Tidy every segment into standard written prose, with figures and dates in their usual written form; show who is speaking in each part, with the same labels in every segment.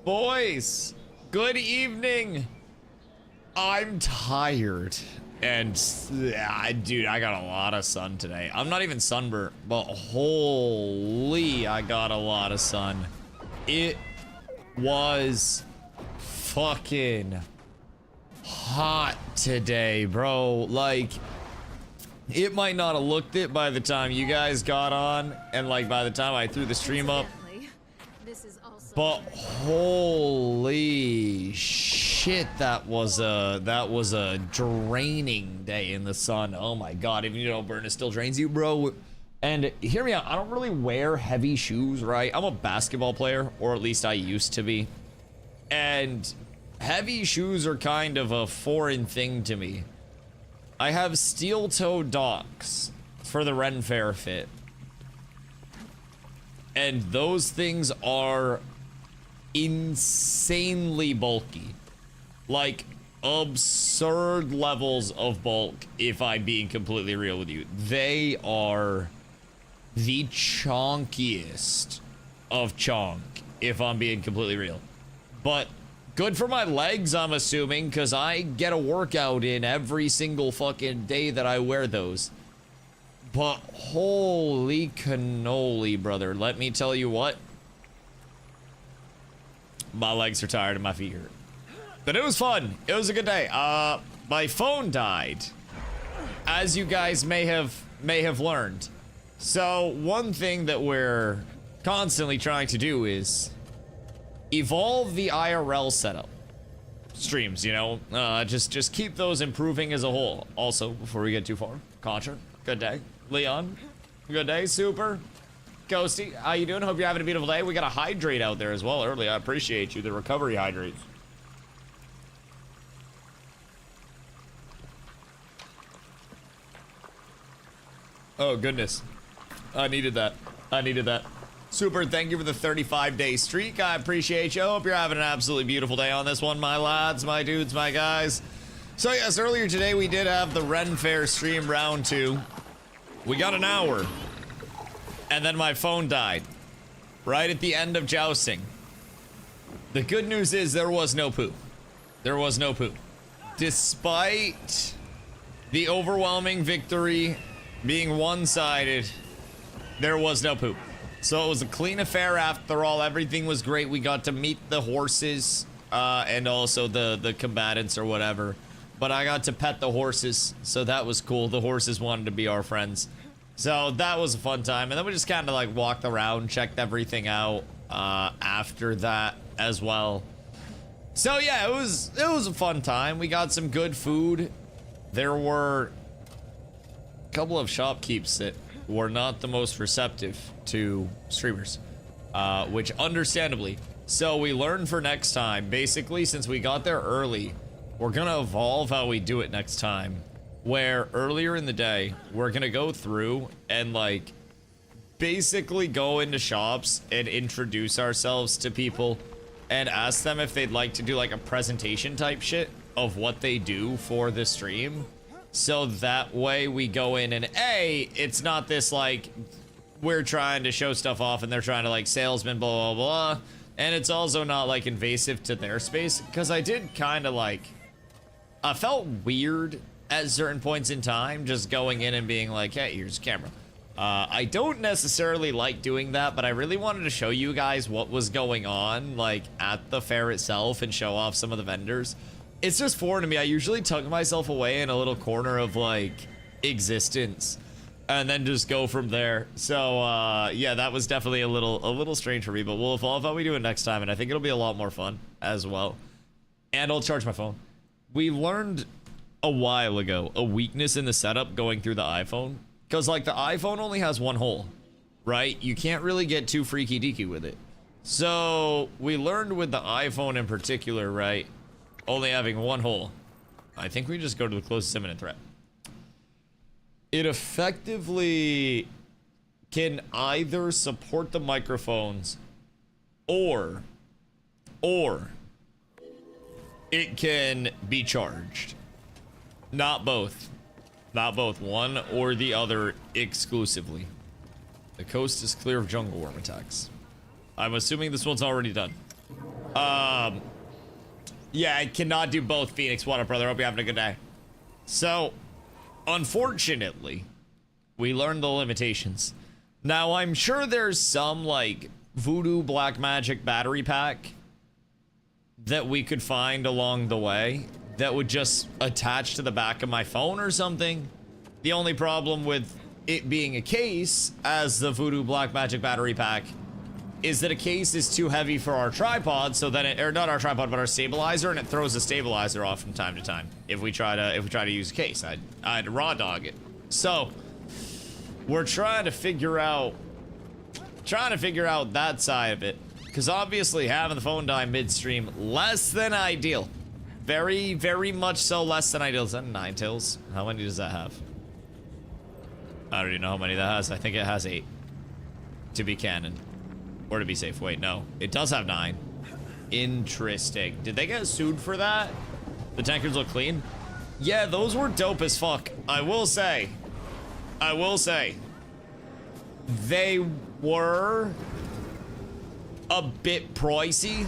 Speaker 1: Boys, good evening. I'm tired. And dude, I got a lot of sun today. I'm not even sunburnt, but holy, I got a lot of sun. It was fucking hot today, bro. Like, it might not have looked it by the time you guys got on, and like by the time I threw the stream up. But holy shit, that was a draining day in the sun. Oh my god, even if you don't burn, it still drains you, bro. And hear me out, I don't really wear heavy shoes, right? I'm a basketball player, or at least I used to be. And heavy shoes are kind of a foreign thing to me. I have steel-toe docks for the Ren Fair fit. And those things are insanely bulky. Like, absurd levels of bulk, if I'm being completely real with you. They are the chonkiest of chonk, if I'm being completely real. But good for my legs, I'm assuming, because I get a workout in every single fucking day that I wear those. But holy cannoli, brother. Let me tell you what. My legs are tired and my feet hurt. But it was fun. It was a good day. My phone died, as you guys may have learned. So one thing that we're constantly trying to do is evolve the IRL setup. Streams, you know, just keep those improving as a whole. Also, before we get too far, Contra, good day. Leon, good day. Super. Ghosty, how you doing? Hope you're having a beautiful day. We got a hydrate out there as well early. I appreciate you. The recovery hydrates. Oh, goodness. I needed that. I needed that. Super, thank you for the 35-day streak. I appreciate you. Hope you're having an absolutely beautiful day on this one, my lads, my dudes, my guys. So, yes, earlier today we did have the Ren Fair stream round 2. We got an hour. And then my phone died. Right at the end of jousting. The good news is there was no poo. There was no poo. Despite the overwhelming victory being one-sided, there was no poo. So it was a clean affair after all. Everything was great. We got to meet the horses and also the combatants or whatever. But I got to pet the horses, so that was cool. The horses wanted to be our friends. So that was a fun time. And then we just kind of like walked around, checked everything out after that as well. So yeah, it was a fun time. We got some good food. There were a couple of shopkeepers that were not the most receptive to streamers, which understandably. So we learned for next time, basically, since we got there early, we're gonna evolve how we do it next time, where earlier in the day, we're gonna go through and like basically go into shops and introduce ourselves to people and ask them if they'd like to do like a presentation type shit of what they do for the stream. So that way we go in and it's not this like we're trying to show stuff off and they're trying to like salesman blah blah blah, and it's also not like invasive to their space, because I did kind of like I felt weird at certain points in time just going in and being like, hey, here's a camera. I don't necessarily like doing that, but I really wanted to show you guys what was going on like at the fair itself and show off some of the vendors. It's just foreign to me. I usually tuck myself away in a little corner of like existence and then just go from there. So yeah, that was definitely a little strange for me, but we'll evolve how we do it next time, and I think it'll be a lot more fun as well. And I'll charge my phone. We learned a while ago a weakness in the setup going through the iPhone, because like the iPhone only has one hole, right? You can't really get too freaky deaky with it. So we learned with the iPhone in particular, right, only having one hole, I think we just go to the closest imminent threat. It effectively can either support the microphones or it can be charged. Not both. Not both. One or the other exclusively. The coast is clear of jungle worm attacks. I'm assuming this one's already done. Yeah, I cannot do both, Phoenix. What up, brother? Hope you're having a good day. So, unfortunately, we learned the limitations. Now, I'm sure there's some, like, voodoo black magic battery pack that we could find along the way that would just attach to the back of my phone or something. The only problem with it being a case as the voodoo black magic battery pack is that a case is too heavy for our tripod, so then it, or not our tripod, but our stabilizer, and it throws the stabilizer off from time to time. If we try to use a case, I'd raw dog it. So we're trying to figure out that side of it, because obviously having the phone die midstream, less than ideal. Very, very much so less than ideal. Is that 9 tails? How many does that have? I don't even know how many that has. I think it has 8 to be canon. Or to be safe. Wait, no. It does have 9. Interesting. Did they get sued for that? The tankards look clean? Yeah, those were dope as fuck. I will say. They were a bit pricey.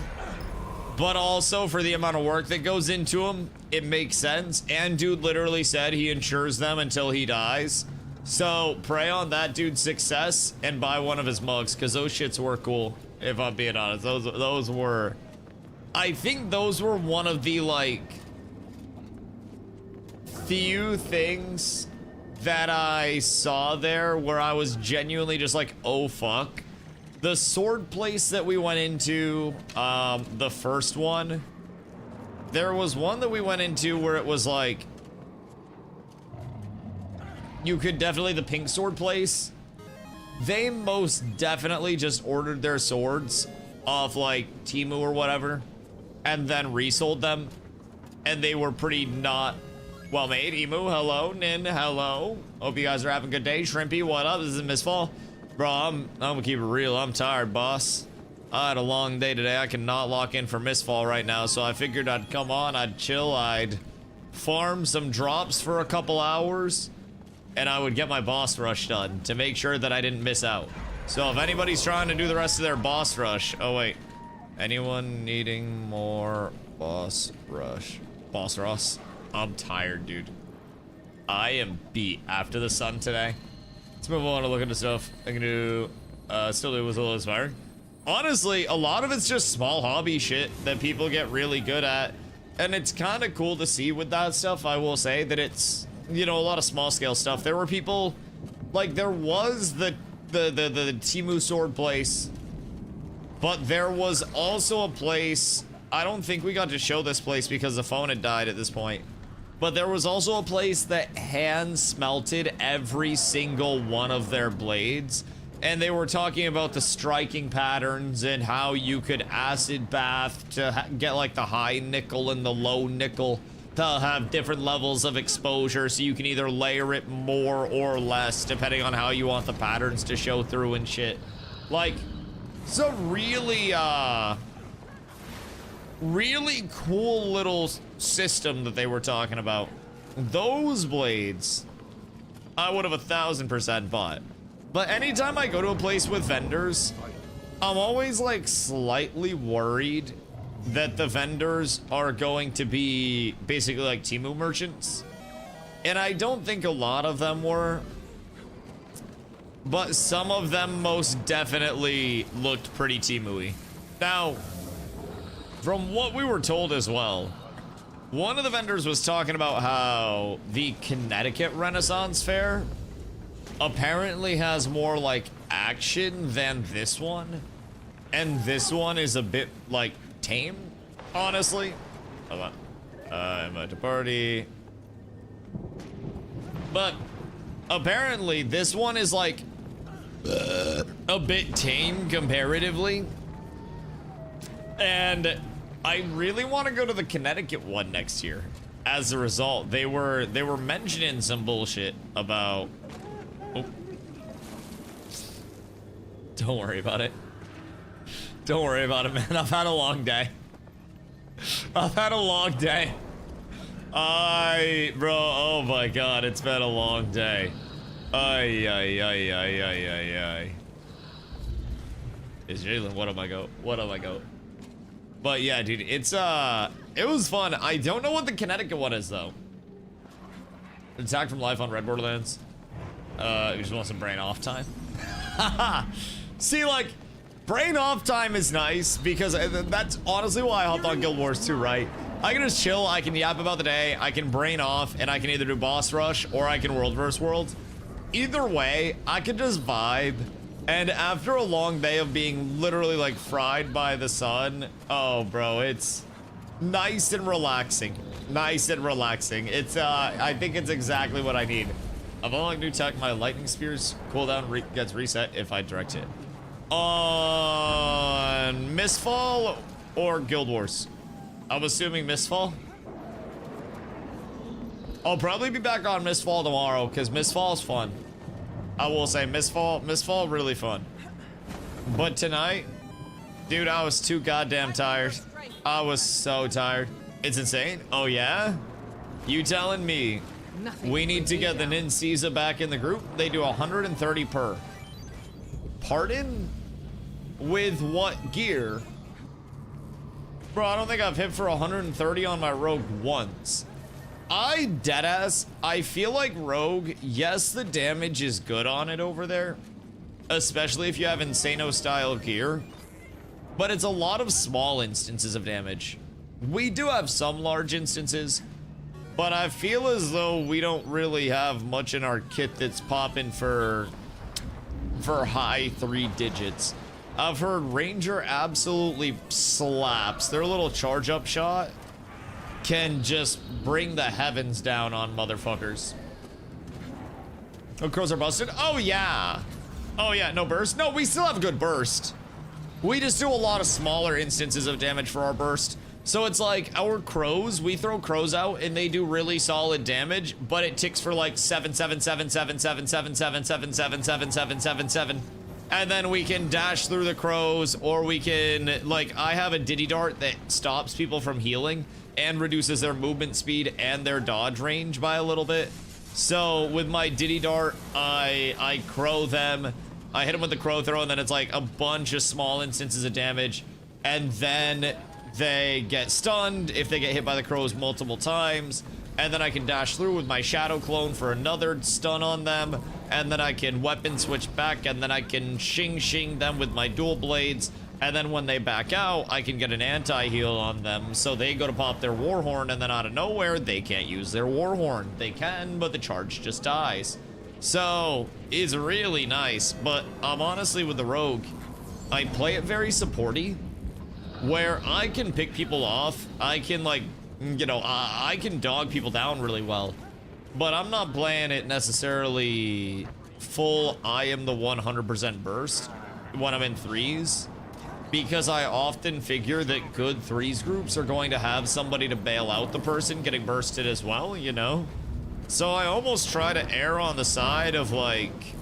Speaker 1: But also for the amount of work that goes into them, it makes sense. And dude literally said he insures them until he dies. So, pray on that dude's success and buy one of his mugs, because those shits were cool, if I'm being honest. Those were... I think those were one of the, like, few things that I saw there where I was genuinely just like, oh, fuck. The sword place that we went into, the first one, there was one that we went into where it was like, you could definitely, the pink sword place, they most definitely just ordered their swords off like Temu or whatever and then resold them, and they were pretty not well made. Emu, hello. Nin, hello. Hope you guys are having a good day. Shrimpy, what up? This is Miss Fall. Bro, I'm gonna keep it real. I'm tired, boss. I had a long day today. I cannot lock in for Mistfall right now, so I figured I'd come on, I'd chill, I'd farm some drops for a couple hours, and I would get my boss rush done to make sure that I didn't miss out. So if anybody's trying to do the rest of their boss rush... Oh, wait. Anyone needing more boss rush? Boss rush? I'm tired, dude. I am beat after the sun today. Let's move on to look into stuff. I can do... still do with a little inspired. Honestly, a lot of it's just small hobby shit that people get really good at. And it's kind of cool to see with that stuff, I will say, that it's... You know, a lot of small scale stuff. There were people, like there was the Temu sword place, but there was also a place, I don't think we got to show this place because the phone had died at this point, but there was also a place that hand smelted every single one of their blades, and they were talking about the striking patterns and how you could acid bath to get like the high nickel and the low nickel to have different levels of exposure, so you can either layer it more or less depending on how you want the patterns to show through and shit. Like, it's a really really cool little system that they were talking about. Those blades I would have 1000% bought. But anytime I go to a place with vendors, I'm always like slightly worried that the vendors are going to be basically like Temu merchants. And I don't think a lot of them were, but some of them most definitely looked pretty Temu-y. Now, from what we were told as well, one of the vendors was talking about how the Connecticut Renaissance Fair apparently has more like action than this one. And this one is a bit like tame, honestly. Hold on. I'm at a party. But apparently this one is like a bit tame comparatively. And I really want to go to the Connecticut one next year. As a result, they were mentioning some bullshit about... Oh. Don't worry about it. Don't worry about it, man. I've had a long day. I've had a long day. Bro, oh my god, it's been a long day. Is Jalen, what am I go? What am I go? But yeah, dude, it's it was fun. I don't know what the Connecticut one is though. Attack from life on Red Borderlands. You just want some brain off time. See, like, brain off time is nice because that's honestly why I hopped on Guild Wars 2, right? I can just chill, I can yap about the day, I can brain off, and I can either do boss rush or I can world versus world. Either way, I can just vibe. And after a long day of being literally like fried by the sun, oh bro, it's nice and relaxing. Nice and relaxing. It's I think it's exactly what I need. I've unlocked new tech. My lightning spear's cooldown gets reset if I direct hit. On Mistfall or Guild Wars? I'm assuming Mistfall. I'll probably be back on Mistfall tomorrow because Mistfall's fun. I will say Mistfall really fun. But tonight, dude, I was too goddamn tired. I was so tired. It's insane. Oh yeah? You telling me we need to get the Nincaesar back in the group? They do 130 per. Pardon? With what gear? Bro, I don't think I've hit for 130 on my Rogue once. Deadass, I feel like Rogue, yes, the damage is good on it over there, especially if you have Insano style gear, but it's a lot of small instances of damage. We do have some large instances, but I feel as though we don't really have much in our kit that's popping for high 3 digits. I've heard Ranger absolutely slaps. Their little charge up shot can just bring the heavens down on motherfuckers. Oh, crows are busted? Oh yeah. Oh yeah, no burst? No, we still have good burst. We just do a lot of smaller instances of damage for our burst. So it's like our crows, we throw crows out and they do really solid damage, but it ticks for like 7. And then we can dash through the crows, or we can, like, I have a Diddy Dart that stops people from healing and reduces their movement speed and their dodge range by a little bit. So with my Diddy Dart, I crow them, I hit them with the crow throw, and then it's like a bunch of small instances of damage, and then they get stunned if they get hit by the crows multiple times, and then I can dash through with my Shadow Clone for another stun on them, and then I can weapon switch back, and then I can shing them with my dual blades, and then when they back out, I can get an anti-heal on them, so they go to pop their Warhorn, and then out of nowhere, they can't use their Warhorn. They can, but the charge just dies. So, it's really nice, but honestly with the Rogue, I play it very supporty, where I can pick people off, I can, like, you know, I can dog people down really well, but I'm not playing it necessarily full I am the 100% burst when I'm in 3s, because I often figure that good 3s groups are going to have somebody to bail out the person getting bursted as well, you know? So I almost try to err on the side of, like,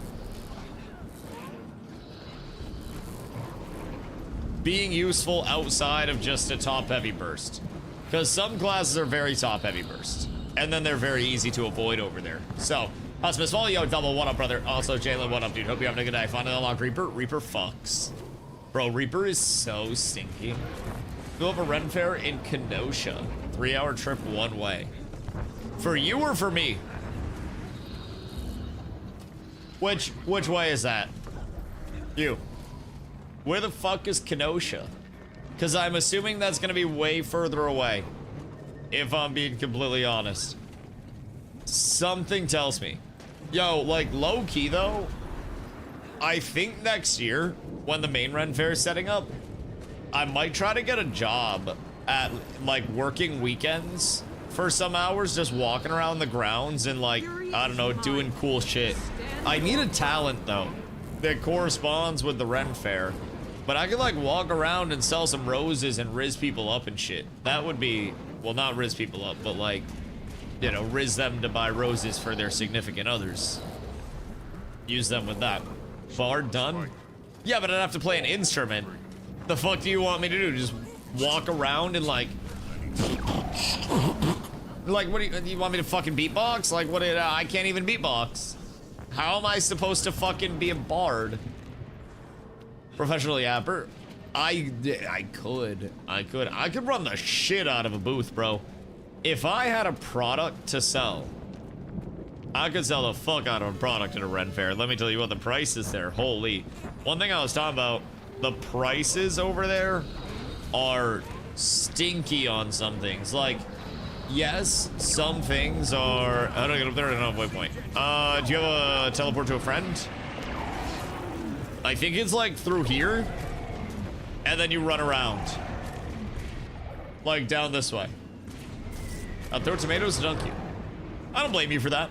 Speaker 1: being useful outside of just a top-heavy burst. Because some classes are very top-heavy burst, and then they're very easy to avoid over there. So, Hospice Fall, yo, double, what up, brother? Also, Jalen, what up, dude? Hope you're having a good day. Finally unlock Reaper. Reaper fucks. Bro, Reaper is so stinky. Go have a Ren Fair in Kenosha. 3-hour trip one way. For you or for me? Which way is that? You. Where the fuck is Kenosha? Because I'm assuming that's going to be way further away, if I'm being completely honest. Something tells me. Yo, like, low-key, though, I think next year, when the main Ren Fair is setting up, I might try to get a job at, like, working weekends for some hours, just walking around the grounds and, like, I don't know, doing cool shit. I need a talent, though, that corresponds with the Ren Fair. But I could, like, walk around and sell some roses and riz people up and shit. That would be, well, not riz people up, but, like, you know, riz them to buy roses for their significant others. Use them with that. Bard done? Yeah, but I'd have to play an instrument. The fuck do you want me to do? Just walk around and, like, what do you want me to fucking beatbox? Like, what, I can't even beatbox. How am I supposed to fucking be a bard? Professional yapper. I could run the shit out of a booth, bro. If I had a product to sell, I could sell the fuck out of a product at a Ren Fair. Let me tell you what, the prices there, holy. One thing I was talking about, the prices over there are stinky on some things. Like, yes, some things are, how do I get up there? I don't have a waypoint. Do you have a teleport to a friend? I think it's like through here, and then you run around. Like down this way. I'll throw tomatoes to dunk you. I don't blame you for that.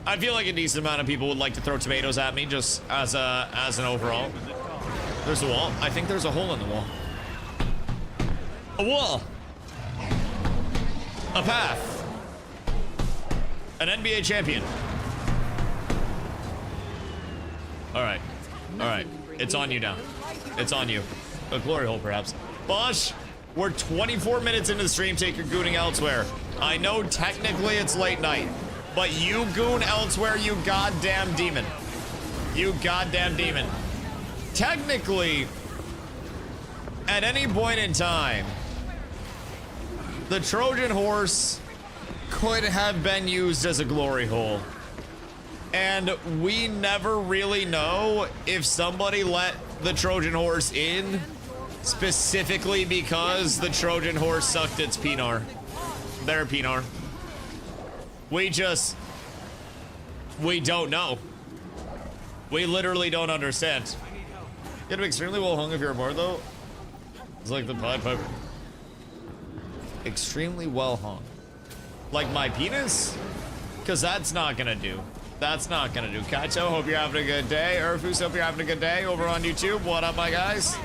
Speaker 1: I feel like a decent amount of people would like to throw tomatoes at me just as an overall. There's a wall. I think there's a hole in the wall. A wall. A path. An NBA champion. All right. All right. It's on you now. It's on you. A glory hole, perhaps. Bosh, we're 24 minutes into the stream. Take your gooning elsewhere. I know technically it's late night, but you goon elsewhere, you goddamn demon. You goddamn demon. Technically, at any point in time, the Trojan horse could have been used as a glory hole. And we never really know if somebody let the Trojan horse in specifically because the Trojan horse sucked its pinar. Their pinar. We don't know. We literally don't understand. Get him extremely well hung if you're aboard, though. It's like the Pied Piper. Extremely well hung. Like my penis? Because that's not gonna do. That's not gonna do. Kaito, hope you're having a good day. Urfus, hope you're having a good day over on YouTube. What up, my guys?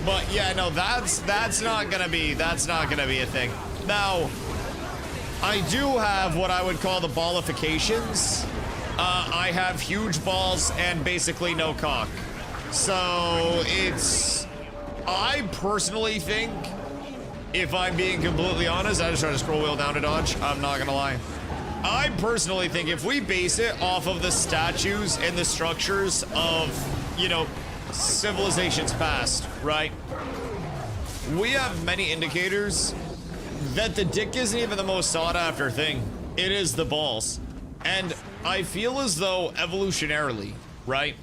Speaker 1: But yeah, no, that's not gonna be a thing. Now, I do have what I would call the ballifications. I have huge balls and basically no cock. So it's, I personally think, if I'm being completely honest, I just try to scroll wheel down to dodge. I'm not gonna lie. I personally think if we base it off of the statues and the structures of, you know, civilizations past, right? We have many indicators that the dick isn't even the most sought after thing. It is the balls. And I feel as though evolutionarily, right?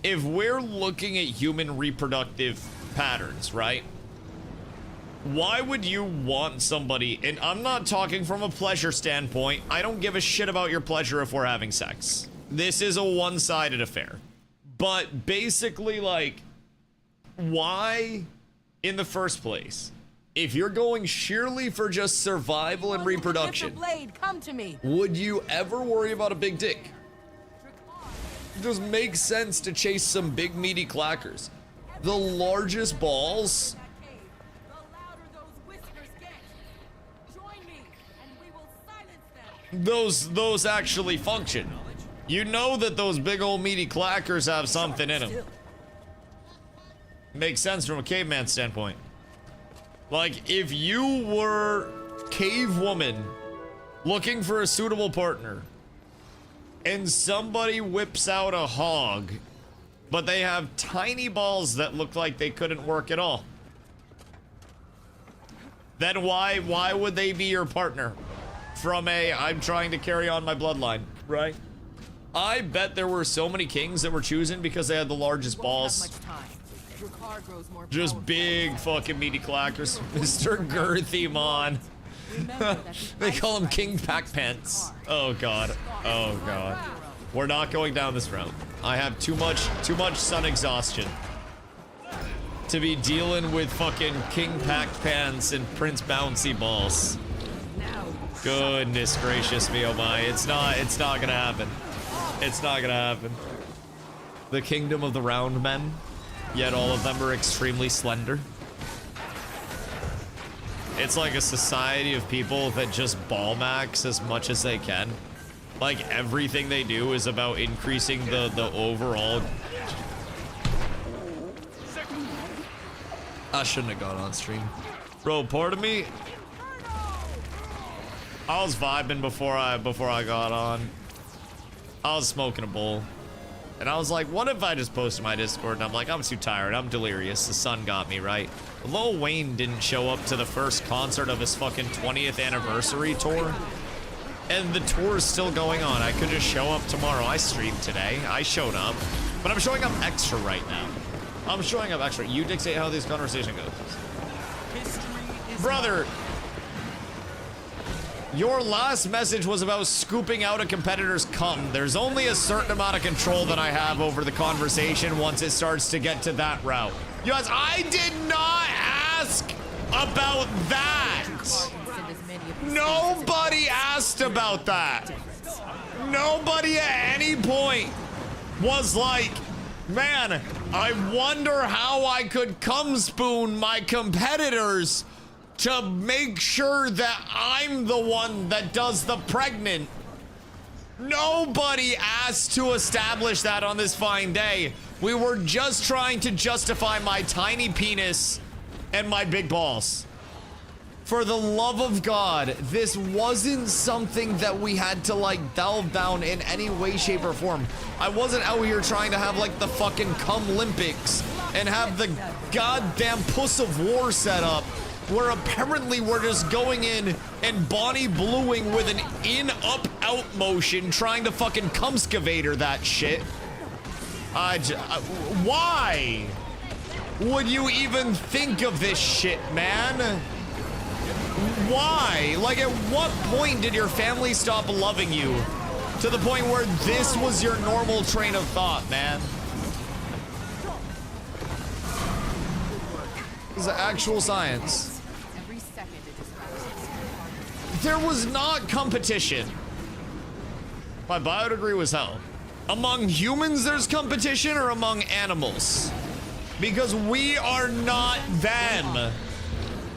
Speaker 1: If we're looking at human reproductive patterns, right? Why would you want somebody, and I'm not talking from a pleasure standpoint, I don't give a shit about your pleasure if we're having sex. This is a one-sided affair. But basically, like, why, in the first place, if you're going sheerly for just survival and reproduction,
Speaker 2: come to me.
Speaker 1: Would you ever worry about a big dick? It just makes sense to chase some big meaty clackers. The largest balls, those actually function. You know that those big old meaty clackers have something in them. Makes sense from a caveman standpoint. Like, if you were cave woman looking for a suitable partner and somebody whips out a hog, but they have tiny balls that look like they couldn't work at all, then why would they be your partner? From a, I'm trying to carry on my bloodline, right? I bet there were so many kings that were chosen because they had the largest balls. Just big fucking meaty clackers. Mr. Girthy Mon. They call him King Pack Pants. Oh god. Oh god. We're not going down this route. I have too much sun exhaustion to be dealing with fucking King Pack Pants and Prince Bouncy Balls. Goodness gracious me, oh my. It's not gonna happen. It's not gonna happen. The kingdom of the round men, yet all of them are extremely slender. It's like a society of people that just ball max as much as they can. Like, everything they do is about increasing the overall. I shouldn't have gone on stream. Bro, pardon me. I was vibing before I got on. I was smoking a bowl. And I was like, what if I just posted my Discord and I'm like, I'm too tired, I'm delirious, the sun got me, right? Lil Wayne didn't show up to the first concert of his fucking 20th anniversary tour. And the tour is still going on. I could just show up tomorrow. I streamed today. I showed up. But I'm showing up extra right now. I'm showing up extra. You dictate how this conversation goes. Brother, your last message was about scooping out a competitor's cum. There's only a certain amount of control that I have over the conversation once it starts to get to that route. You guys, I did not ask about that. Nobody asked about that. Nobody at any point was like, man, I wonder how I could cum spoon my competitors to make sure that I'm the one that does the pregnant. Nobody asked to establish that on this fine day. We were just trying to justify my tiny penis and my big balls. For the love of God, this wasn't something that we had to like delve down in any way, shape, or form. I wasn't out here trying to have like the fucking cum Olympics and have the goddamn puss of war set up where apparently we're just going in and Bonnie Bluing with an in, up, out motion trying to fucking cumscavator that shit. Why would you even think of this shit, man? Why? Like, at what point did your family stop loving you to the point where this was your normal train of thought, man? This is actual science. There was not competition. My biodegree was hell. Among humans, there's competition, or among animals? Because we are not them.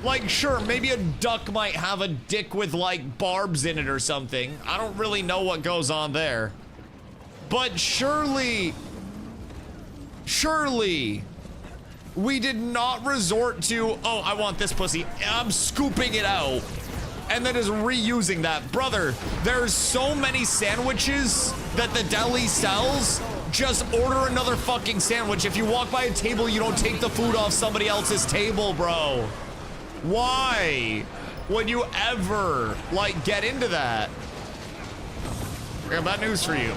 Speaker 1: Like, sure, maybe a duck might have a dick with, like, barbs in it or something. I don't really know what goes on there. But surely, we did not resort to, oh, I want this pussy, I'm scooping it out, and then just reusing that. Brother, there's so many sandwiches that the deli sells. Just order another fucking sandwich. If you walk by a table, you don't take the food off somebody else's table, bro. Why would you ever, like, get into that? I got bad news for you.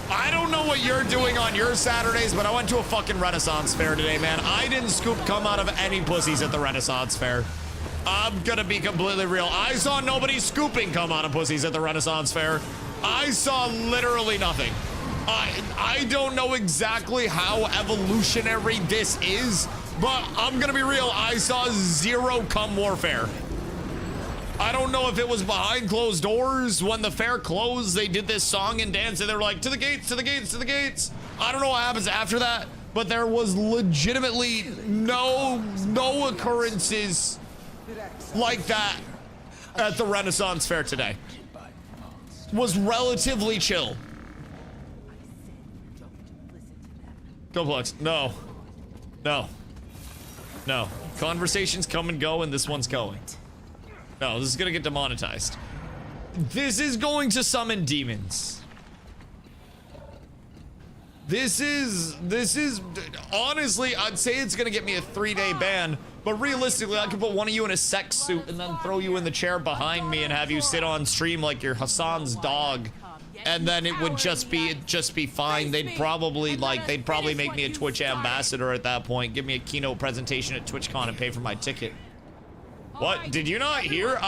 Speaker 1: I don't know what you're doing on your Saturdays, but I went to a fucking Renaissance fair today, man. I didn't scoop cum out of any pussies at the Renaissance fair. I'm gonna be completely real. I saw nobody scooping cum out of pussies at the Renaissance fair. I saw literally nothing. I don't know exactly how evolutionary this is, but I'm gonna be real, I saw zero cum warfare. I don't know if it was behind closed doors. When the fair closed, they did this song and dance and they were like, to the gates, to the gates, to the gates. I don't know what happens after that, but there was legitimately no occurrences like that at the Renaissance fair today. Was relatively chill. Go Plex. No. Conversations come and go, and this one's going. No, this is gonna get demonetized. This is going to summon demons. This is honestly, I'd say it's gonna get me a 3-day ban, but realistically, I could put one of you in a sex suit and then throw you in the chair behind me and have you sit on stream like you're Hassan's dog. And then it would just be fine. They'd probably make me a Twitch ambassador at that point. Give me a keynote presentation at TwitchCon and pay for my ticket. What? Did you not hear?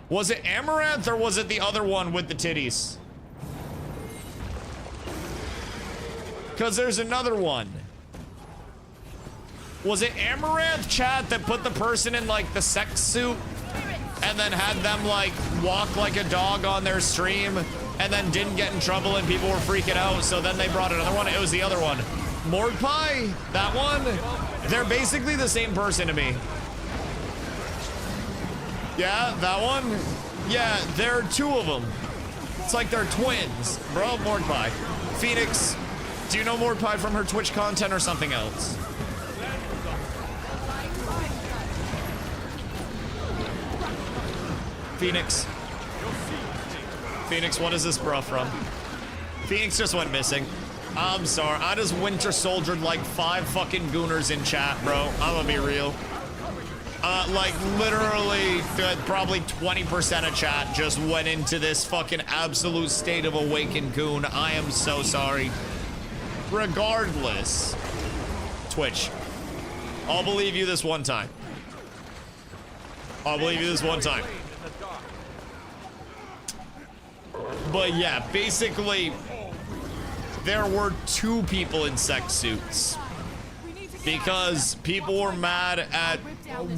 Speaker 1: Was it Amaranth or was it the other one with the titties? Because there's another one. Was it Amaranth, chat, that put the person in like the sex suit and then had them like walk like a dog on their stream and then didn't get in trouble and people were freaking out, so then they brought another one? It was the other one. Mordpie? That one? They're basically the same person to me. Yeah, that one? Yeah, there are two of them. It's like they're twins. Bro, Mordpie. Phoenix, do you know Mordpie from her Twitch content or something else? Phoenix. Phoenix, what is this bro from? Phoenix just went missing. I'm sorry. I just winter soldiered like 5 fucking gooners in chat, bro. I'm gonna be real. Like literally probably 20% of chat just went into this fucking absolute state of awakened goon. I am so sorry. Regardless, Twitch, I'll believe you this one time. I'll believe you this one time. But yeah, basically, there were 2 people in sex suits because people were mad at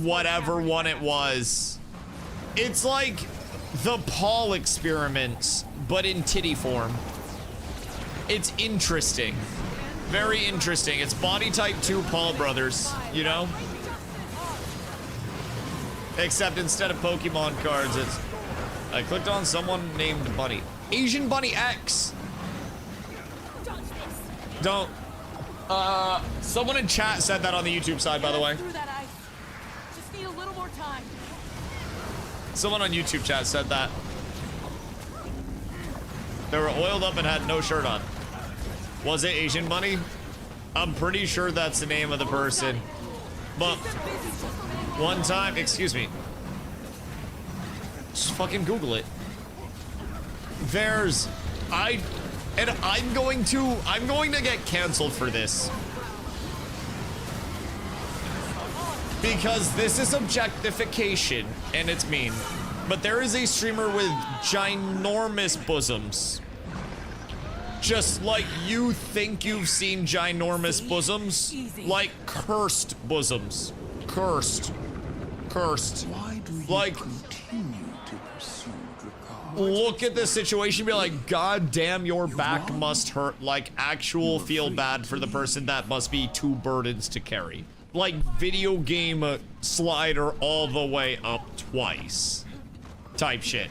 Speaker 1: whatever one it was. It's like the Paul experiments, but in titty form. It's interesting. Very interesting. It's body type 2 Paul brothers, you know? Except instead of Pokemon cards, it's... I clicked on someone named Bunny. Asian Bunny X! Don't. Someone in chat said that on the YouTube side, by the way.
Speaker 2: Just need a little more time.
Speaker 1: Someone on YouTube chat said that. They were oiled up and had no shirt on. Was it Asian Bunny? I'm pretty sure that's the name of the person. But one time, excuse me. Just fucking Google it. I'm going to get canceled for this. Because this is objectification and it's mean. But there is a streamer with ginormous bosoms. Just like you think you've seen ginormous bosoms. Like cursed bosoms. Cursed.
Speaker 3: Why do you
Speaker 1: like,
Speaker 3: continue to pursue regard?
Speaker 1: Look at this situation and be like, God damn, your back must hurt. Like, actual feel bad for the person that must be 2 burdens to carry. Like, video game slider all the way up twice. Type shit.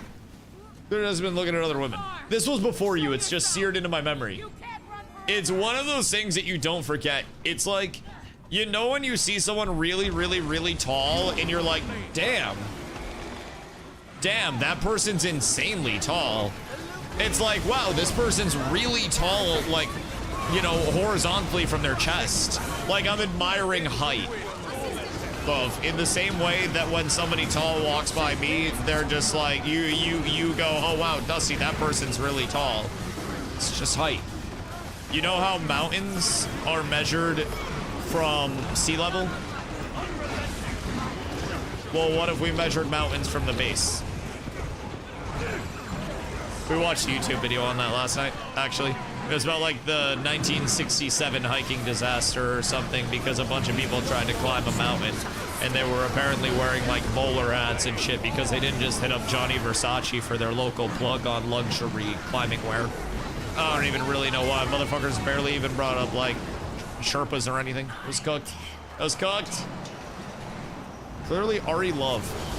Speaker 1: There has been looking at other women. This was before you. It's just seared into my memory. It's one of those things that you don't forget. It's like, you know when you see someone really, really, really tall and you're like, damn, that person's insanely tall. It's like, wow, this person's really tall, like, you know, horizontally from their chest. Like, I'm admiring height. In the same way that when somebody tall walks by me, they're just like, you go, oh wow, Dusty, that person's really tall. It's just height. You know how mountains are measured from sea level? Well, what if we measured mountains from the base? We watched a YouTube video on that last night, actually. It was about like the 1967 hiking disaster or something because a bunch of people tried to climb a mountain and they were apparently wearing like bowler hats and shit because they didn't just hit up Johnny Versace for their local plug on luxury climbing wear. I don't even really know why. Motherfuckers barely even brought up like Sherpas or anything. It was cooked. It was cooked. Clearly Ari Love.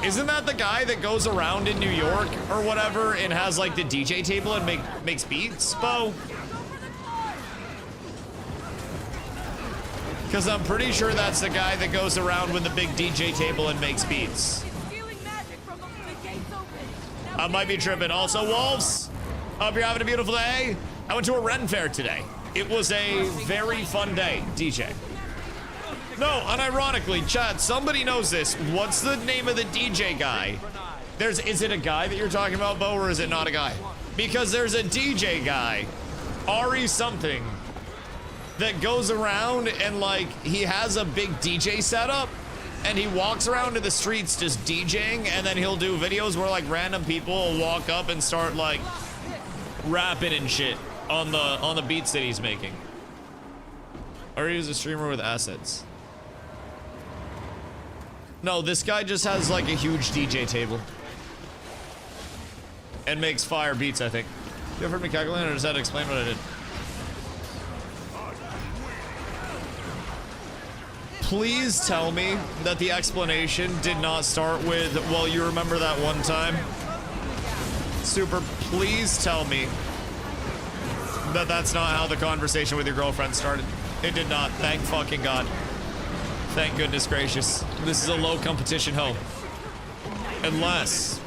Speaker 1: Isn't that the guy that goes around in New York or whatever and has like the DJ table and makes beats, Bo? Because I'm pretty sure that's the guy that goes around with the big DJ table and makes beats. I might be tripping. Also, Wolves, hope you're having a beautiful day. I went to a Ren Fair today. It was a very fun day, DJ. No, unironically, chat, somebody knows this. What's the name of the DJ guy? Is it a guy that you're talking about, Bo, or is it not a guy? Because there's a DJ guy, Ari something, that goes around and like, he has a big DJ setup and he walks around in the streets just DJing, and then he'll do videos where like random people will walk up and start like rapping and shit on the beats that he's making. Or he's a streamer with assets. No, this guy just has like a huge DJ table. And makes fire beats, I think. You ever heard me calculate, or does that explain what I did? Please tell me that the explanation did not start with, well, you remember that one time? Super, please tell me that that's not how the conversation with your girlfriend started. It did not. Thank fucking God. Thank goodness gracious. This is a low competition home. Unless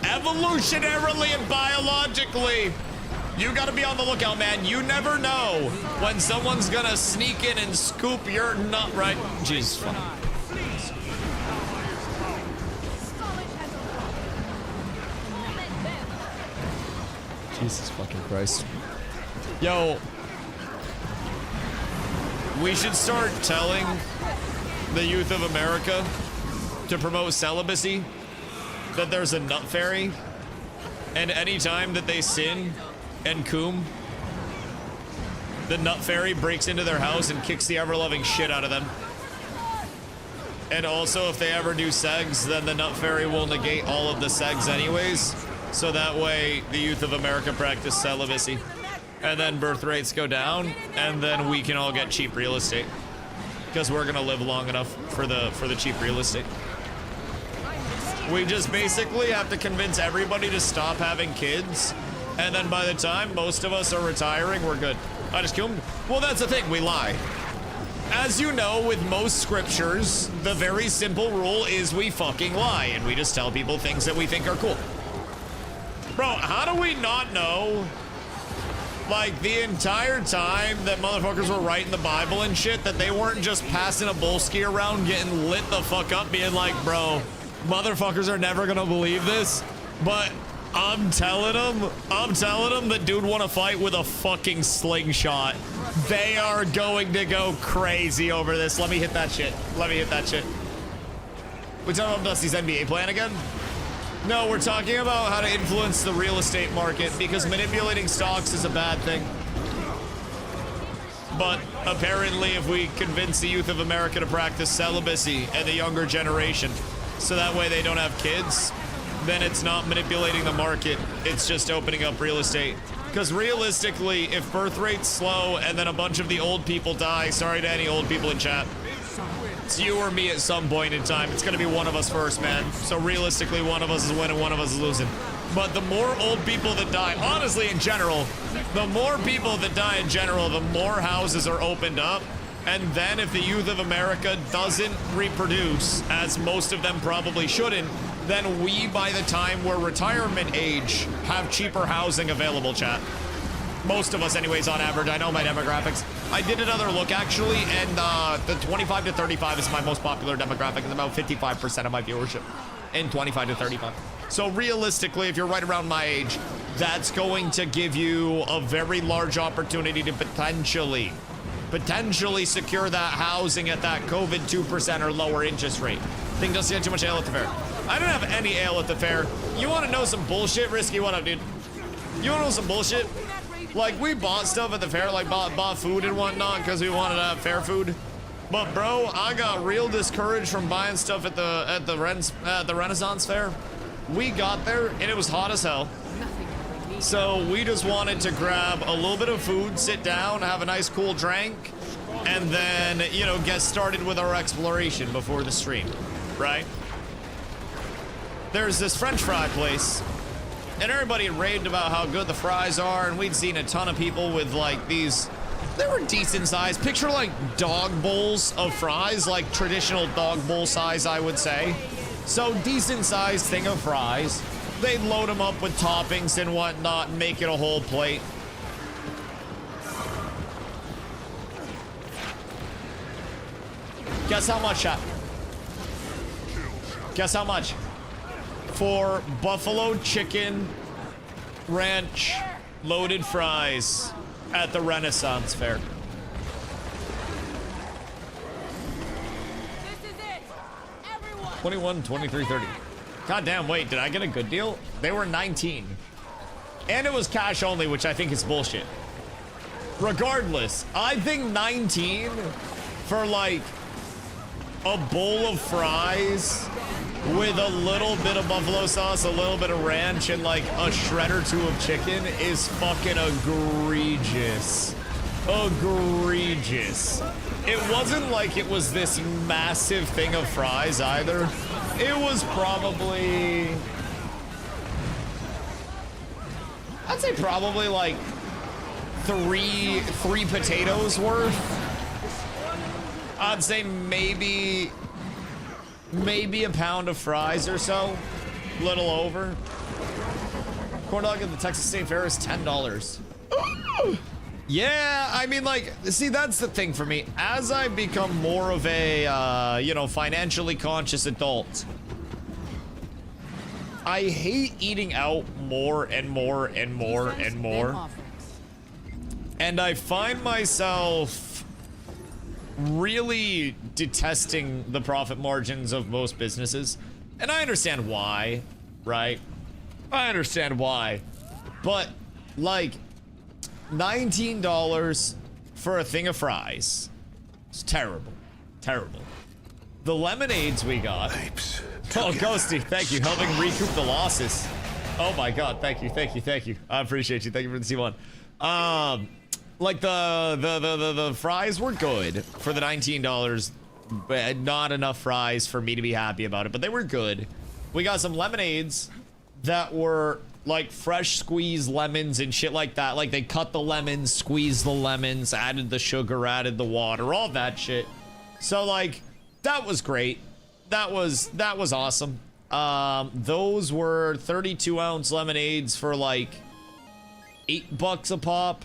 Speaker 1: evolutionarily and biologically, You gotta be on the lookout, man. You never know when someone's gonna sneak in and scoop your nut right. Jesus fuck. Jesus fucking Christ. Yo. We should start telling the youth of America to promote celibacy that there's a nut fairy, and anytime that they sin and coom, the nut fairy breaks into their house and kicks the ever-loving shit out of them. And also, if they ever do segs, then the nut fairy will negate all of the segs anyways, so that way the youth of America practice celibacy. And then birth rates go down, and then we can all get cheap real estate. Because we're gonna live long enough for the cheap real estate. We just basically have to convince everybody to stop having kids, and then by the time most of us are retiring, we're good. I just killed him. Well, that's the thing, we lie. As you know, with most scriptures, the very simple rule is we fucking lie, and we just tell people things that we think are cool. Bro, how do we not know, like, the entire time that motherfuckers were writing the Bible and shit, that they weren't just passing a bullski around getting lit the fuck up being like, bro, motherfuckers are never gonna believe this, but I'm telling them that dude wanna fight with a fucking slingshot. They are going to go crazy over this. Let me hit that shit. Let me hit that shit. We talking about Dusty's NBA plan again? No, we're talking about how to influence the real estate market, because manipulating stocks is a bad thing. But apparently if we convince the youth of America to practice celibacy and the younger generation, so that way they don't have kids, then it's not manipulating the market, it's just opening up real estate. Because realistically, if birth rate's slow and then a bunch of the old people die, sorry to any old people in chat, it's you or me at some point in time. It's gonna be one of us first, man. So realistically, one of us is winning, one of us is losing. But the more old people that die, honestly, in general, the more people that die in general, the more houses are opened up. And then if the youth of America doesn't reproduce, as most of them probably shouldn't, then we, by the time we're retirement age, have cheaper housing available, chat. Most of us anyways, on average. I know my demographics. I did another look, actually, and the 25 to 35 is my most popular demographic. It's about 55% of my viewership in 25 to 35. So realistically, if you're right around my age, that's going to give you a very large opportunity to potentially secure that housing at that COVID 2% or lower interest rate. I think Dusty had too much ale at the fair. I didn't have any ale at the fair. You want to know some bullshit? Risky, what up, dude? You want to know some bullshit? Like, we bought stuff at the fair, like bought food and whatnot because we wanted to have fair food. But bro, I got real discouraged from buying stuff at the Renaissance fair. We got there and it was hot as hell. So we just wanted to grab a little bit of food, sit down, have a nice cool drink, and then, you know, get started with our exploration before the stream, right? There's this French fry place, and everybody raved about how good the fries are, and we'd seen a ton of people with like these, they were decent size. Picture like dog bowls of fries, like traditional dog bowl size, I would say. So decent sized thing of fries. They'd load them up with toppings and whatnot and make it a whole plate. Guess how much, chat? Guess how much? For buffalo chicken ranch loaded fries at the Renaissance Fair.
Speaker 2: This is it. Everyone.
Speaker 1: 21, 23, 30. God damn, wait, did I get a good deal? They were 19. And it was cash only, which I think is bullshit. Regardless, I think 19 for like a bowl of fries with a little bit of buffalo sauce, a little bit of ranch, and like a shred or two of chicken is fucking egregious. Egregious. It wasn't like it was this massive thing of fries either. It was probably, I'd say probably like three potatoes worth. I'd say maybe a pound of fries or so, little over. Corn dog at the Texas State Fair is $10. Yeah, I mean, like, see, that's the thing for me. As I become more of a, you know, financially conscious adult, I hate eating out more and more and more and more. And I find myself really detesting the profit margins of most businesses. And I understand why, right? I understand why. But, like, $19 for a thing of fries. It's terrible. Terrible. The lemonades we got. Oh, Ghosty, thank you. Helping recoup the losses. Oh my god, thank you, thank you, thank you. I appreciate you. Thank you for the C1. Like the fries were good for the $19, but not enough fries for me to be happy about it, but they were good. We got some lemonades that were like fresh squeezed lemons and shit like that. Like they cut the lemons, squeezed the lemons, added the sugar, added the water, all that shit. So like that was great. That was awesome. Those were 32-ounce lemonades for like $8 a pop.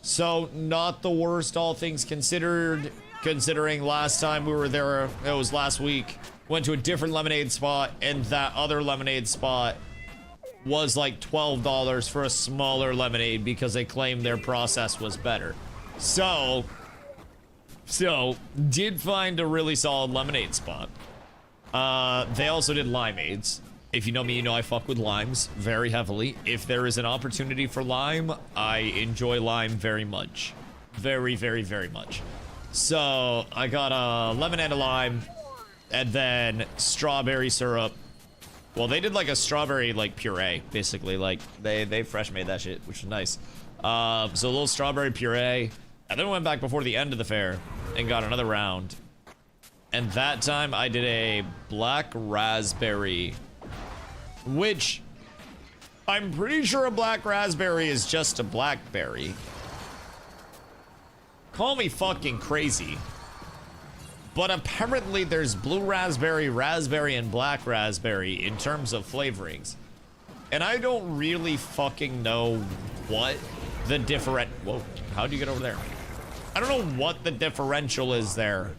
Speaker 1: So not the worst, all things considered, considering last time we were there, it was last week, went to a different lemonade spot, and that other lemonade spot was like $12 for a smaller lemonade because they claimed their process was better. So did find a really solid lemonade spot. They also did limeades. If you know me, you know I fuck with limes very heavily. If there is an opportunity for lime, I enjoy lime very much. Very, very, very much. So I got a lemon and a lime, and then strawberry syrup. Well, they did like a strawberry like puree, basically. Like they fresh made that shit, which is nice. So a little strawberry puree, and then we went back before the end of the fair and got another round. And that time I did a black raspberry, which I'm pretty sure a black raspberry is just a blackberry. Call me fucking crazy. But apparently there's blue raspberry, raspberry, and black raspberry in terms of flavorings. And I don't really fucking know what the different... Whoa, how'd you get over there? I don't know what the differential is there.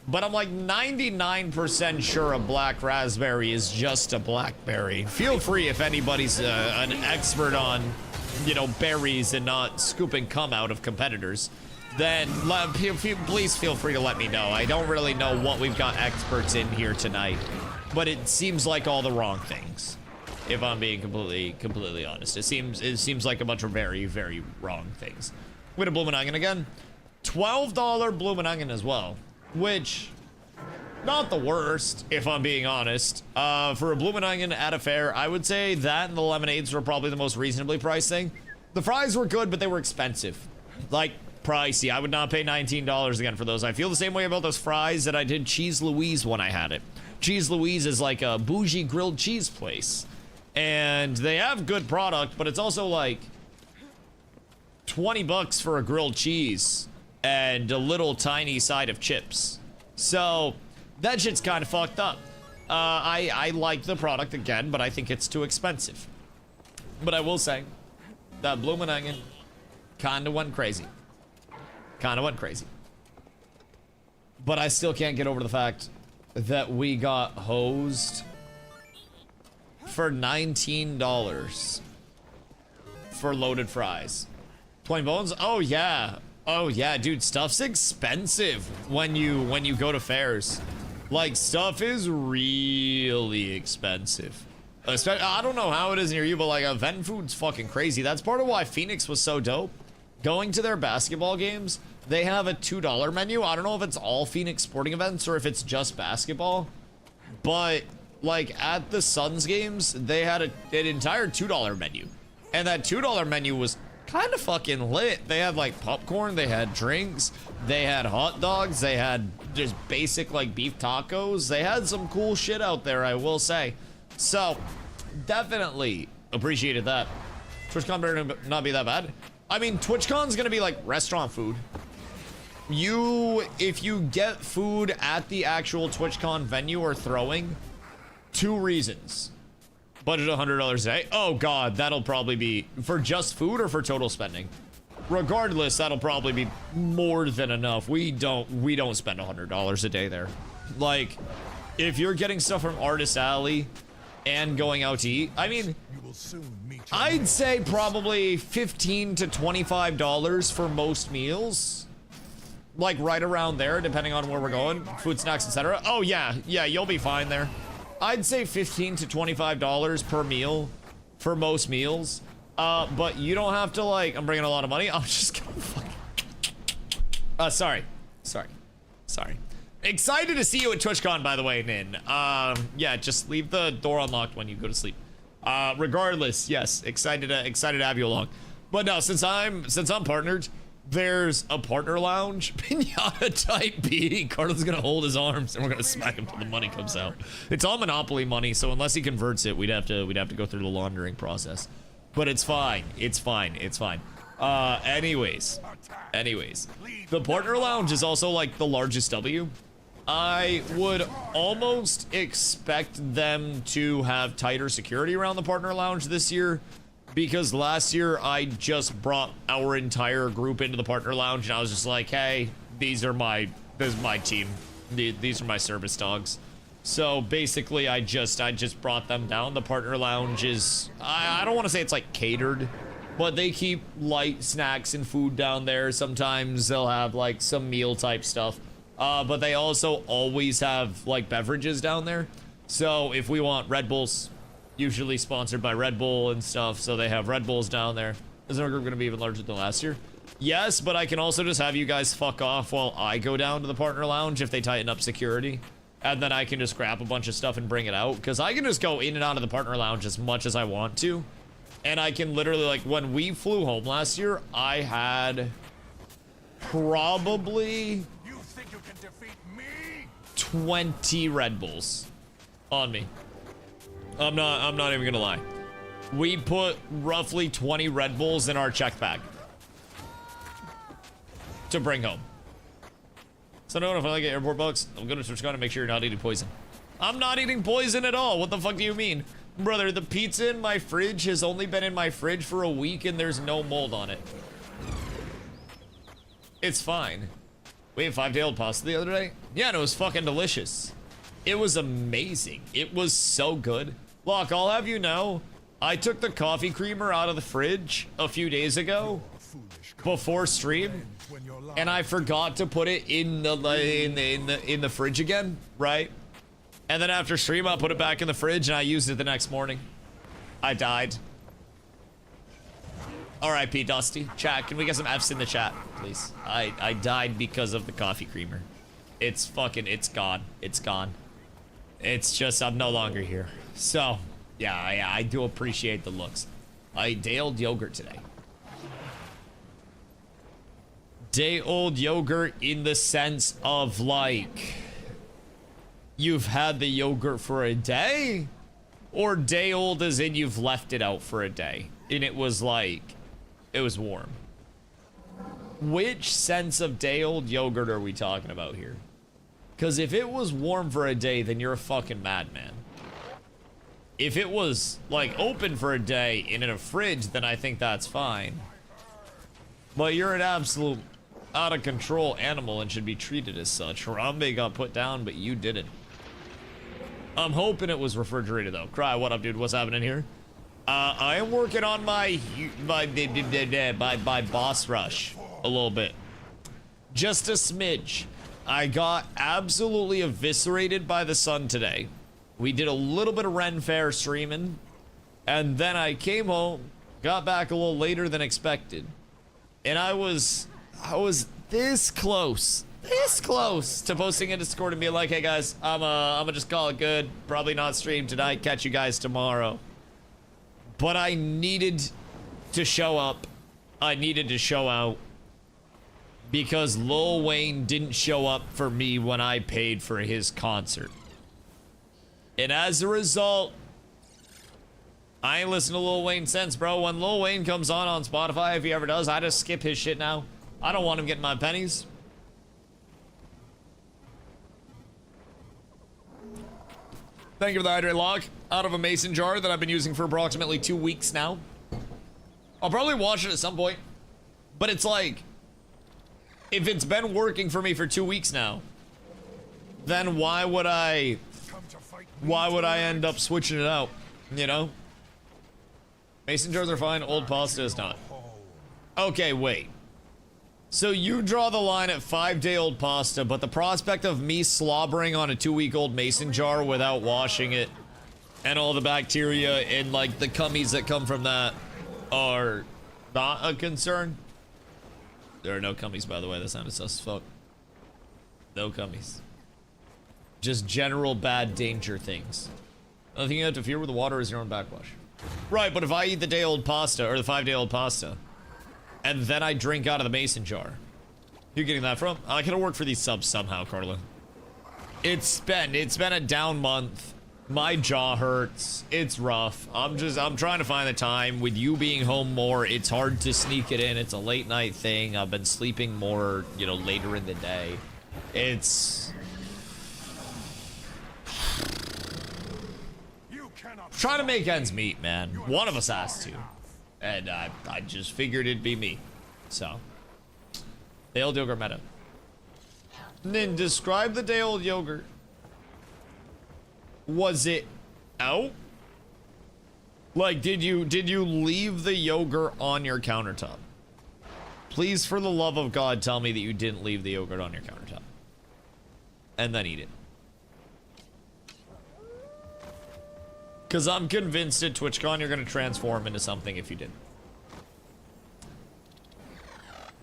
Speaker 1: But I'm like 99% sure a black raspberry is just a blackberry. Feel free if anybody's an expert on, you know, berries and not scooping cum out of competitors. Then please feel free to let me know. I don't really know what we've got experts in here tonight, but it seems like all the wrong things. If I'm being completely honest, it seems like a bunch of very, very wrong things. With a bloomin' onion again, $12 bloomin' onion as well. Which, not the worst, if I'm being honest. For a bloomin' onion at a fair, I would say that and the lemonades were probably the most reasonably priced thing. The fries were good, but they were expensive. Like, pricey. I would not pay $19 again for those. I feel the same way about those fries that I did Cheese Louise when I had it. Cheese Louise is like a bougie grilled cheese place. And they have good product, but it's also like $20 for a grilled cheese and a little tiny side of chips. So that shit's kind of fucked up. I like the product again, but I think it's too expensive. But I will say that bloomin' onion kind of went crazy. Kind of went crazy. But I still can't get over the fact that we got hosed for $19 for loaded fries. 20 bones? Oh yeah. Oh yeah, dude, stuff's expensive when you go to fairs. Like, stuff is really expensive. I don't know how it is near you, but like, event food's fucking crazy. That's part of why Phoenix was so dope. Going to their basketball games, they have a $2 menu. I don't know if it's all Phoenix sporting events or if it's just basketball. But, like, at the Suns games, they had an entire $2 menu. And that $2 menu was kind of fucking lit. They had like popcorn, they had drinks, they had hot dogs, they had just basic like beef tacos. They had some cool shit out there, I will say. So definitely appreciated that. TwitchCon better not be that bad. I mean, TwitchCon's gonna be like restaurant food. If you get food at the actual TwitchCon venue or throwing, two reasons. Budget $100 a day. Oh God, that'll probably be for just food or for total spending. Regardless, that'll probably be more than enough. We don't spend $100 a day there. Like, if you're getting stuff from Artist Alley and going out to eat, I mean, I'd say probably $15 to $25 for most meals. Like right around there, depending on where we're going, food, snacks, etc. Oh yeah, you'll be fine there. I'd say $15 to $25 per meal for most meals. But you don't have to like, I'm bringing a lot of money. I'm just gonna fucking, sorry. Excited to see you at TwitchCon, by the way, Nin. Yeah, just leave the door unlocked when you go to sleep. Regardless, yes, excited to have you along. But no, since I'm partnered, there's a partner lounge. Pinata type B. Carlos gonna hold his arms and we're gonna smack him till the money comes out. It's all Monopoly money, so unless he converts it, we'd have to go through the laundering process. But it's fine. It's fine. Anyways, the partner lounge is also like the largest W. I would almost expect them to have tighter security around the partner lounge this year, because last year I just brought our entire group into the partner lounge and I was just like, hey, this is my team. These are my service dogs. So basically I just brought them down. The partner lounge is, I don't want to say it's like catered, but they keep light snacks and food down there. Sometimes they'll have like some meal type stuff. But they also always have like beverages down there. So if we want Red Bulls, usually sponsored by Red Bull and stuff, so they have Red Bulls down there. Is our group going to be even larger than last year? Yes, but I can also just have you guys fuck off while I go down to the partner lounge if they tighten up security. And then I can just grab a bunch of stuff and bring it out. Because I can just go in and out of the partner lounge as much as I want to. And I can literally, like, when we flew home last year, I had probably 20 Red Bulls on me. I'm not even gonna lie. We put roughly 20 Red Bulls in our check bag to bring home. So no, if I get airport bugs, I'm gonna TwitchCon to make sure you're not eating poison. I'm not eating poison at all. What the fuck do you mean? Brother, the pizza in my fridge has only been in my fridge for a week and there's no mold on it. It's fine. We had 5-day-old pasta the other day. Yeah, and it was fucking delicious. It was amazing. It was so good. Look, I'll have you know, I took the coffee creamer out of the fridge a few days ago before stream, and I forgot to put it in the fridge again, right? And then after stream, I put it back in the fridge and I used it the next morning. I died. R.I.P. Dusty. Chat, can we get some F's in the chat, please? I died because of the coffee creamer. It's gone. It's gone. It's just, I'm no longer here. So, yeah, I do appreciate the looks. I day-old yogurt today. Day-old yogurt in the sense of, like, you've had the yogurt for a day? Or day-old as in you've left it out for a day? And it was, like, it was warm. Which sense of day-old yogurt are we talking about here? Because if it was warm for a day, then you're a fucking madman. If it was, like, open for a day and in a fridge, then I think that's fine. But you're an absolute out-of-control animal and should be treated as such. Harambe got put down, but you didn't. I'm hoping it was refrigerated, though. Cry, what up, dude? What's happening here? I am working on my boss rush a little bit. Just a smidge. I got absolutely eviscerated by the sun today. We did a little bit of Ren Fair streaming, and then I came home, got back a little later than expected, and I was this close to posting in Discord and being like, hey guys, I'm gonna just call it good. Probably not stream tonight. Catch you guys tomorrow. But I needed to show up. I needed to show out. Because Lil Wayne didn't show up for me when I paid for his concert. And as a result, I ain't listened to Lil Wayne since, bro. When Lil Wayne comes on Spotify, if he ever does, I just skip his shit now. I don't want him getting my pennies. Thank you for the hydrate lock out of a mason jar that I've been using for approximately 2 weeks now. I'll probably wash it at some point, but it's like, if it's been working for me for 2 weeks now, then why would I end up switching it out, you know? Mason jars are fine, old pasta is not. Okay, wait. So you draw the line at 5-day-old pasta, but the prospect of me slobbering on a 2-week-old mason jar without washing it and all the bacteria and like the cummies that come from that are not a concern. There are no cummies, by the way. That sounded sus as fuck. No cummies. Just general bad danger things. The only thing you have to fear with the water is your own backwash. Right, but if I eat the day-old pasta or the 5-day-old pasta, and then I drink out of the mason jar. You're getting that from? I could have worked for these subs somehow, Carla. It's been a down month. My jaw hurts. It's rough. I'm trying to find the time. With you being home more, it's hard to sneak it in. It's a late night thing. I've been sleeping more, you know, later in the day. It's... trying to make ends meet, man. One of us has to. And I just figured it'd be me. So. Day-old yogurt meta. Then describe the day-old yogurt. Was it out? Like, did you leave the yogurt on your countertop? Please, for the love of God, tell me that you didn't leave the yogurt on your countertop. And then eat it. Because I'm convinced at TwitchCon you're going to transform into something if you did.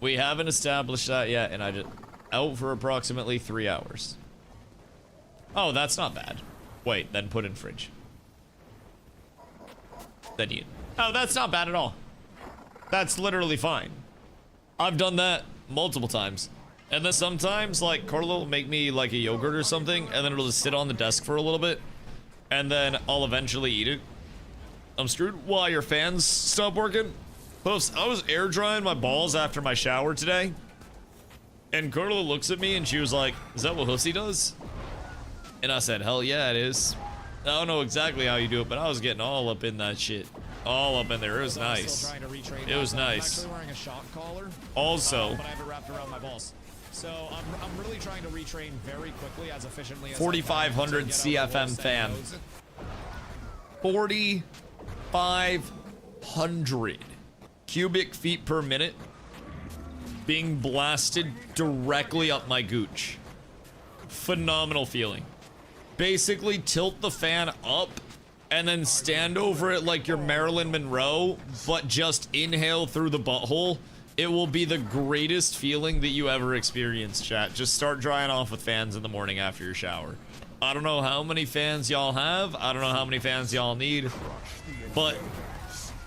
Speaker 1: We haven't established that yet, and I just... out for approximately 3 hours. Oh, that's not bad. Wait, then put in fridge. Then eat. Oh, that's not bad at all. That's literally fine. I've done that multiple times. And then sometimes, like, Carla will make me, like, a yogurt or something, and then it'll just sit on the desk for a little bit. And then I'll eventually eat it. I'm screwed. Why, your fans stop working? Post, I was air drying my balls after my shower today. And Carla looks at me and she was like, is that what Hussy does? And I said, hell yeah, it is. I don't know exactly how you do it, but I was getting all up in that shit. All up in there. It was nice. It was nice. Also, but I have it wrapped around my balls. So I'm really trying to retrain very quickly as efficiently as 4,500 CFM fan. 4,500 cubic feet per minute being blasted directly up my gooch. Phenomenal feeling. Basically tilt the fan up and then stand over it like you're Marilyn Monroe, but just inhale through the butthole. It will be the greatest feeling that you ever experience, chat. Just start drying off with fans in the morning after your shower. I don't know how many fans y'all have. I don't know how many fans y'all need. But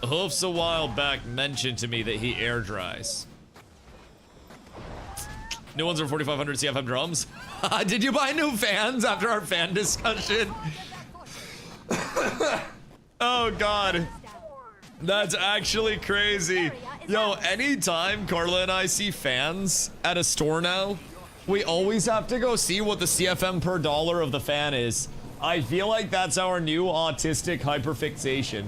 Speaker 1: Hoofs a while back mentioned to me that he air dries. New ones are 4,500 CFM drums. Did you buy new fans after our fan discussion? Oh, God. That's actually crazy. Yo, anytime Carla and I see fans at a store now, we always have to go see what the CFM per dollar of the fan is. I feel like that's our new autistic hyperfixation.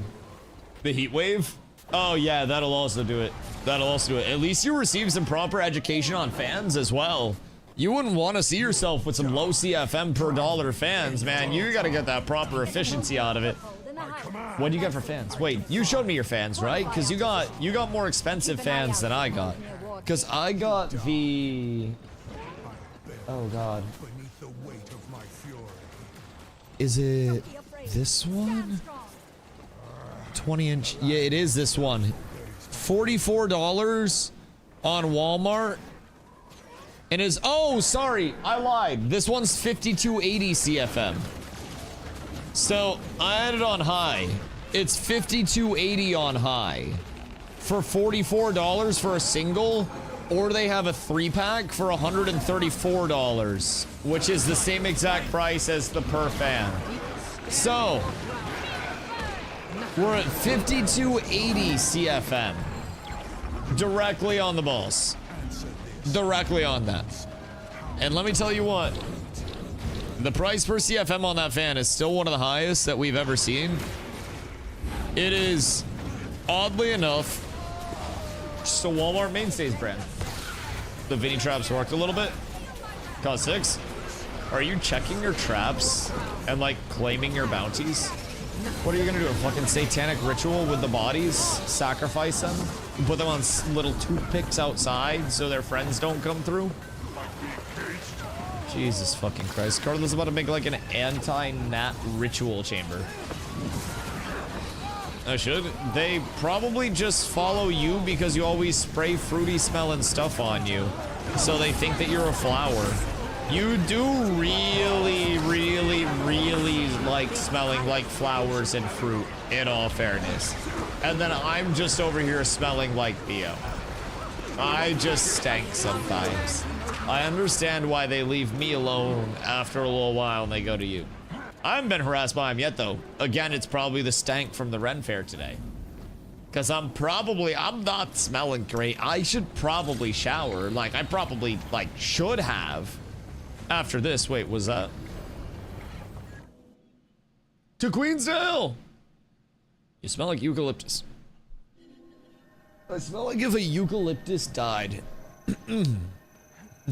Speaker 1: The heat wave? Oh yeah, that'll also do it. That'll also do it. At least you receive some proper education on fans as well. You wouldn't want to see yourself with some low CFM per dollar fans, man. You gotta get that proper efficiency out of it. What do you get for fans? Wait, you showed me your fans, right? Because you got more expensive fans than I got. Because I got the... oh God. Is it this one? 20-inch. Yeah, it is this one. $44 on Walmart. And is... oh, sorry, I lied. This one's 5280 CFM. So I had it on high. It's 5280 on high for $44 for a single, or they have a 3-pack for $134, which is the same exact price as the per fan. So we're at 5280 CFM directly on the balls, directly on that. And let me tell you what, The price per CFM on that fan is still one of the highest that we've ever seen. It is, oddly enough, just a Walmart mainstays brand. The Vinny traps worked a little bit. Cost 6. Are you checking your traps and like claiming your bounties? What are you gonna do? A fucking satanic ritual with the bodies? Sacrifice them? Put them on little toothpicks outside so their friends don't come through? Jesus fucking Christ. Carla's about to make like an anti-gnat ritual chamber. I should. They probably just follow you because you always spray fruity smelling stuff on you. So they think that you're a flower. You do really, really, really like smelling like flowers and fruit, in all fairness. And then I'm just over here smelling like Theo. I just stank sometimes. I understand why they leave me alone after a little while and they go to you. I haven't been harassed by him yet, though. Again, it's probably the stank from the Ren Fair today. Because I'm not smelling great. I should probably shower. Like, I probably, like, should have. After this, wait, was that? To Queensdale! You smell like eucalyptus. I smell like if a eucalyptus died.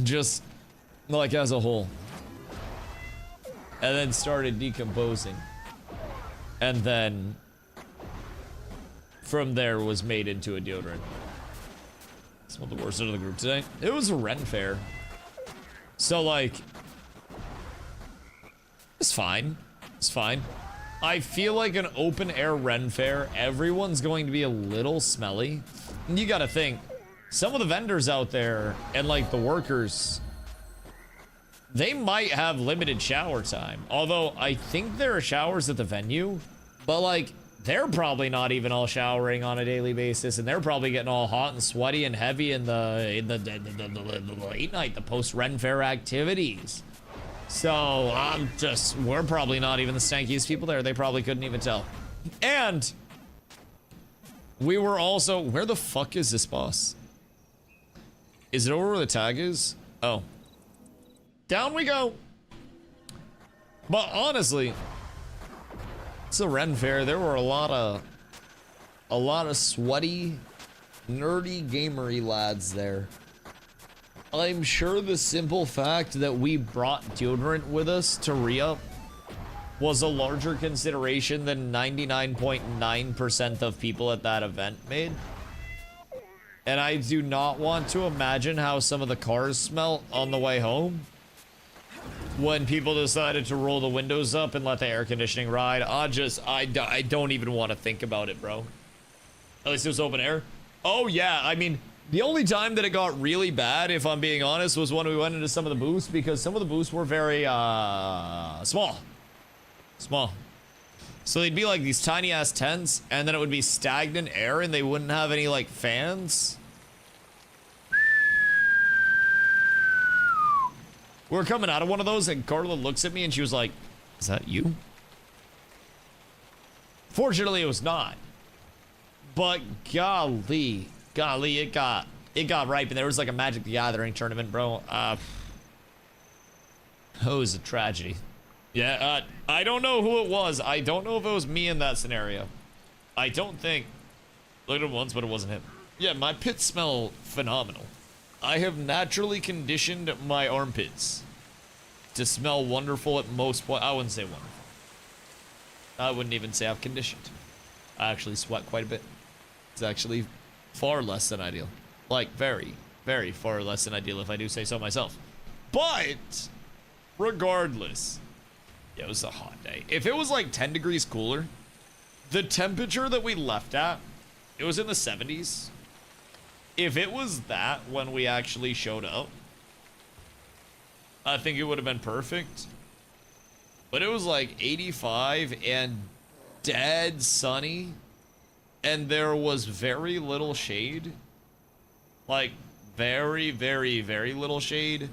Speaker 1: Just, like, as a whole. And then started decomposing. And then, from there, was made into a deodorant. I smelled the worst out of the group today. It was a Ren Fair. So, like, it's fine. It's fine. I feel like an open air Ren Fair, everyone's going to be a little smelly. And you gotta think, some of the vendors out there and like the workers, they might have limited shower time. Although I think there are showers at the venue, but like, they're probably not even all showering on a daily basis, and they're probably getting all hot and sweaty and heavy in the late night, the post Ren Fair activities. So we're probably not even the stankiest people there. They probably couldn't even tell. And we were also, where the fuck is this boss? Is it over where the tag is? Oh, down we go. But honestly, it's a Ren Fair. There were a lot of sweaty, nerdy, gamery lads there. I'm sure the simple fact that we brought deodorant with us to re-up was a larger consideration than 99.9% of people at that event made. And I do not want to imagine how some of the cars smelt on the way home when people decided to roll the windows up and let the air conditioning ride. I don't even want to think about it, bro. At least it was open air. Oh yeah, I mean, the only time that it got really bad, if I'm being honest, was when we went into some of the booths, because some of the booths were very small. So they'd be like these tiny ass tents, and then it would be stagnant air, and they wouldn't have any like fans. We're coming out of one of those, and Carla looks at me and she was like, "Is that you?" Fortunately, it was not. But golly, it got ripe, and there was like a Magic the Gathering tournament, bro. It was a tragedy. Yeah, I don't know who it was. I don't know if it was me in that scenario. I don't think. Looked at him once, but it wasn't him. Yeah, my pits smell phenomenal. I have naturally conditioned my armpits to smell wonderful at most points. I wouldn't say wonderful. I wouldn't even say I've conditioned. I actually sweat quite a bit. It's actually far less than ideal. Like, very, very far less than ideal, if I do say so myself. But, regardless, it was a hot day. If it was like 10 degrees cooler, the temperature that we left at, it was in the 70s. If it was that when we actually showed up, I think it would have been perfect. But it was like 85 and dead sunny, and there was very little shade. Like, very, very, very little shade.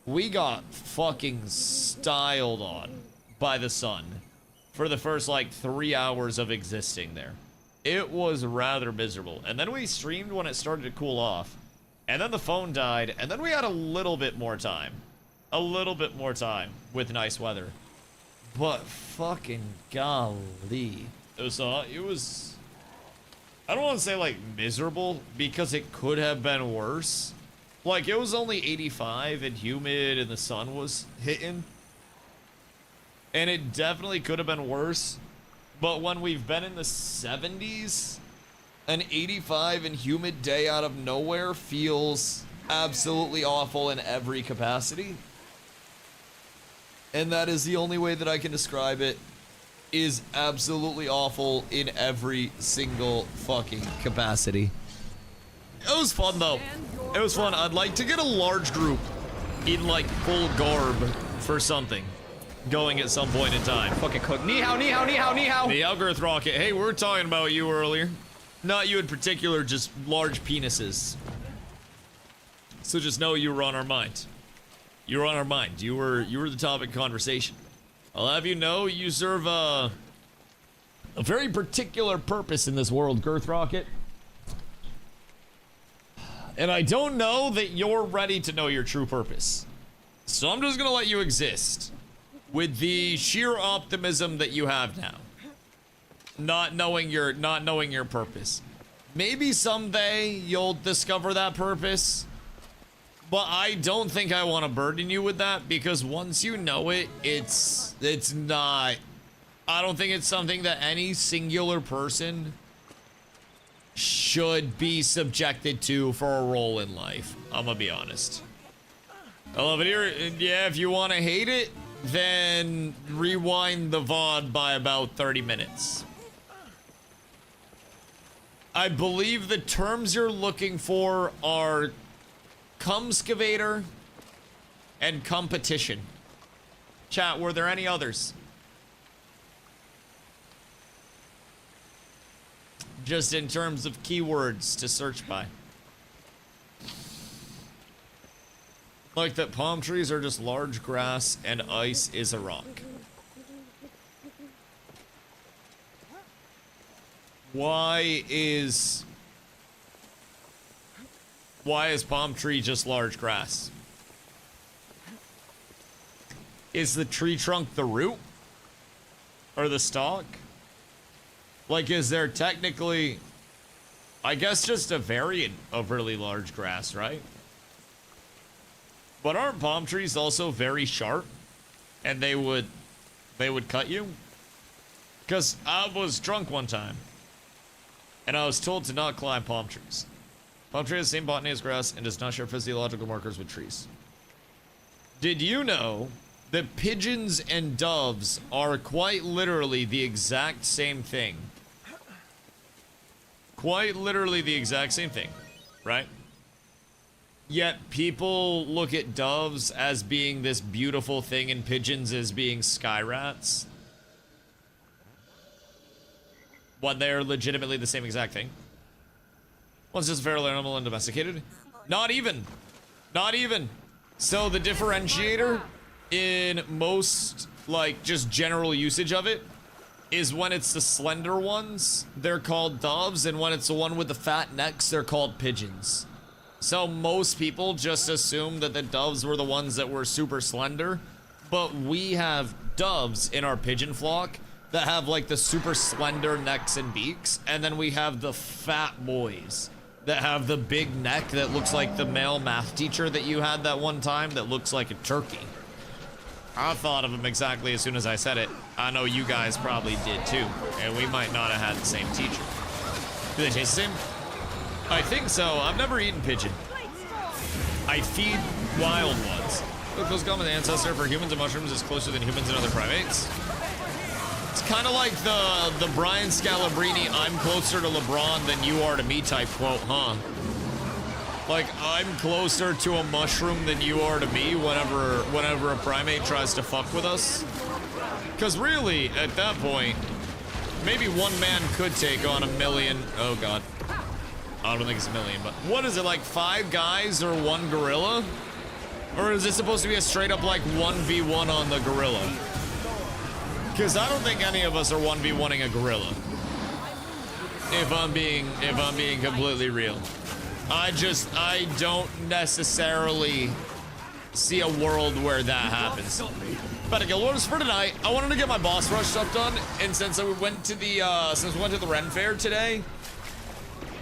Speaker 1: We got fucking styled on by the sun for the first like 3 hours of existing there. It was rather miserable. And then we streamed when it started to cool off. And then the phone died. And then we had a little bit more time. a little bit more time with nice weather. But fucking golly. It was, I don't want to say like miserable because it could have been worse. Like it was only 85 and humid and the sun was hitting. And it definitely could have been worse. But when we've been in the 70s, an 85 and humid day out of nowhere feels absolutely awful in every capacity. And that is the only way that I can describe it, is absolutely awful in every single fucking capacity. It was fun though. It was fun. I'd like to get a large group in like full garb for something going at some point in time.
Speaker 4: Fucking cook. Ni hao, ni hao, ni hao, ni hao.
Speaker 1: The Algorith Rocket. Hey, we were talking about you earlier. Not you in particular, just large penises. So just know you were on our mind. You were on our mind. You were the topic of conversation. I'll have you know you serve a very particular purpose in this world, Girth Rocket. And I don't know that you're ready to know your true purpose. So I'm just gonna let you exist with the sheer optimism that you have now. Not knowing your purpose. Maybe someday you'll discover that purpose. But I don't think I want to burden you with that, because once you know it, it's not, I don't think it's something that any singular person should be subjected to for a role in life. I'm gonna be honest. I love it here. Yeah, if you want to hate it, then rewind the VOD by about 30 minutes. I believe the terms you're looking for are Cumscavator and competition. Chat, were there any others? Just in terms of keywords to search by. Like that palm trees are just large grass and ice is a rock. Why is palm tree just large grass? Is the tree trunk the root? Or the stalk? Like, is there technically, I guess, just a variant of really large grass, right? But aren't palm trees also very sharp? And they would cut you? Because I was drunk one time, and I was told to not climb palm trees. Palm tree has the same botany as grass and does not share physiological markers with trees. Did you know that pigeons and doves are quite literally the exact same thing? Quite literally the exact same thing, right? Yet people look at doves as being this beautiful thing and pigeons as being sky rats. When they're legitimately the same exact thing. One's just a feral animal and domesticated. Not even. Not even. So the differentiator in most, like, just general usage of it is when it's the slender ones, they're called doves, and when it's the one with the fat necks, they're called pigeons. So most people just assume that the doves were the ones that were super slender, but we have doves in our pigeon flock that have like the super slender necks and beaks, and then we have the fat boys that have the big neck that looks like the male math teacher that you had that one time that looks like a turkey. I thought of him exactly as soon as I said it. I know you guys probably did too, and we might not have had the same teacher. Do they taste the same? I think so. I've never eaten pigeon. I feed wild ones. The close common ancestor for humans and mushrooms is closer than humans and other primates. It's kind of like the Brian Scalabrine, I'm closer to LeBron than you are to me type quote, huh? Like, I'm closer to a mushroom than you are to me whenever a primate tries to fuck with us. Because really, at that point, maybe one man could take on 1,000,000. Oh god. I don't think it's 1,000,000, but what is it, like 5 guys or 1 gorilla? Or is it supposed to be a straight up like 1v1 on the gorilla? Because I don't think any of us are 1v1ing a gorilla. If I'm being completely real. I don't necessarily see a world where that happens. But again, what was for tonight? I wanted to get my boss rush stuff done, and since we went to the Ren Fair today,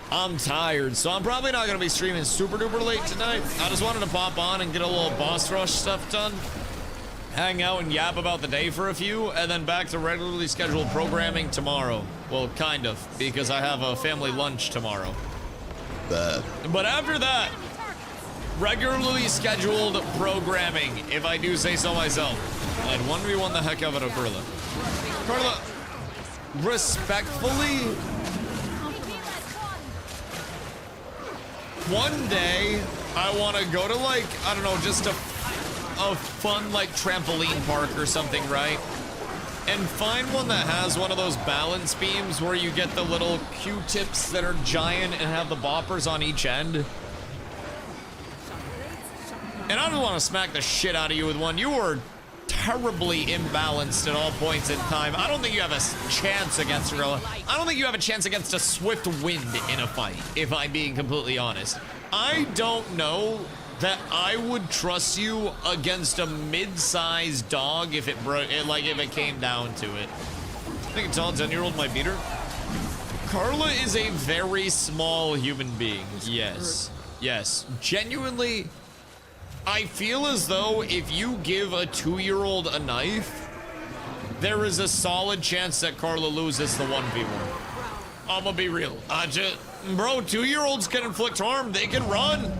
Speaker 1: I'm tired, so I'm probably not gonna be streaming super duper late tonight. I just wanted to pop on and get a little boss rush stuff done, hang out and yap about the day for a few, and then back to regularly scheduled programming tomorrow. Well, kind of, because I have a family lunch tomorrow. But after that, regularly scheduled programming, if I do say so myself. I'd 1v1 the heck out of Carla. Carla, respectfully, one day I want to go to, like, I don't know, just a fun, like, trampoline park or something, right? And find one that has one of those balance beams where you get the little Q-tips that are giant and have the boppers on each end. And I don't want to smack the shit out of you with one. You were terribly imbalanced at all points in time. I don't think you have a chance against Gorilla. I don't think you have a chance against a swift wind in a fight, if I'm being completely honest. I don't know that I would trust you against a mid-sized dog if it came down to it. I think a tall 10-year-old might beat her. Carla is a very small human being. Yes. Yes. Genuinely, I feel as though if you give a 2-year-old a knife, there is a solid chance that Carla loses the 1v1. I'm gonna be real. Bro, 2-year-olds can inflict harm. They can run.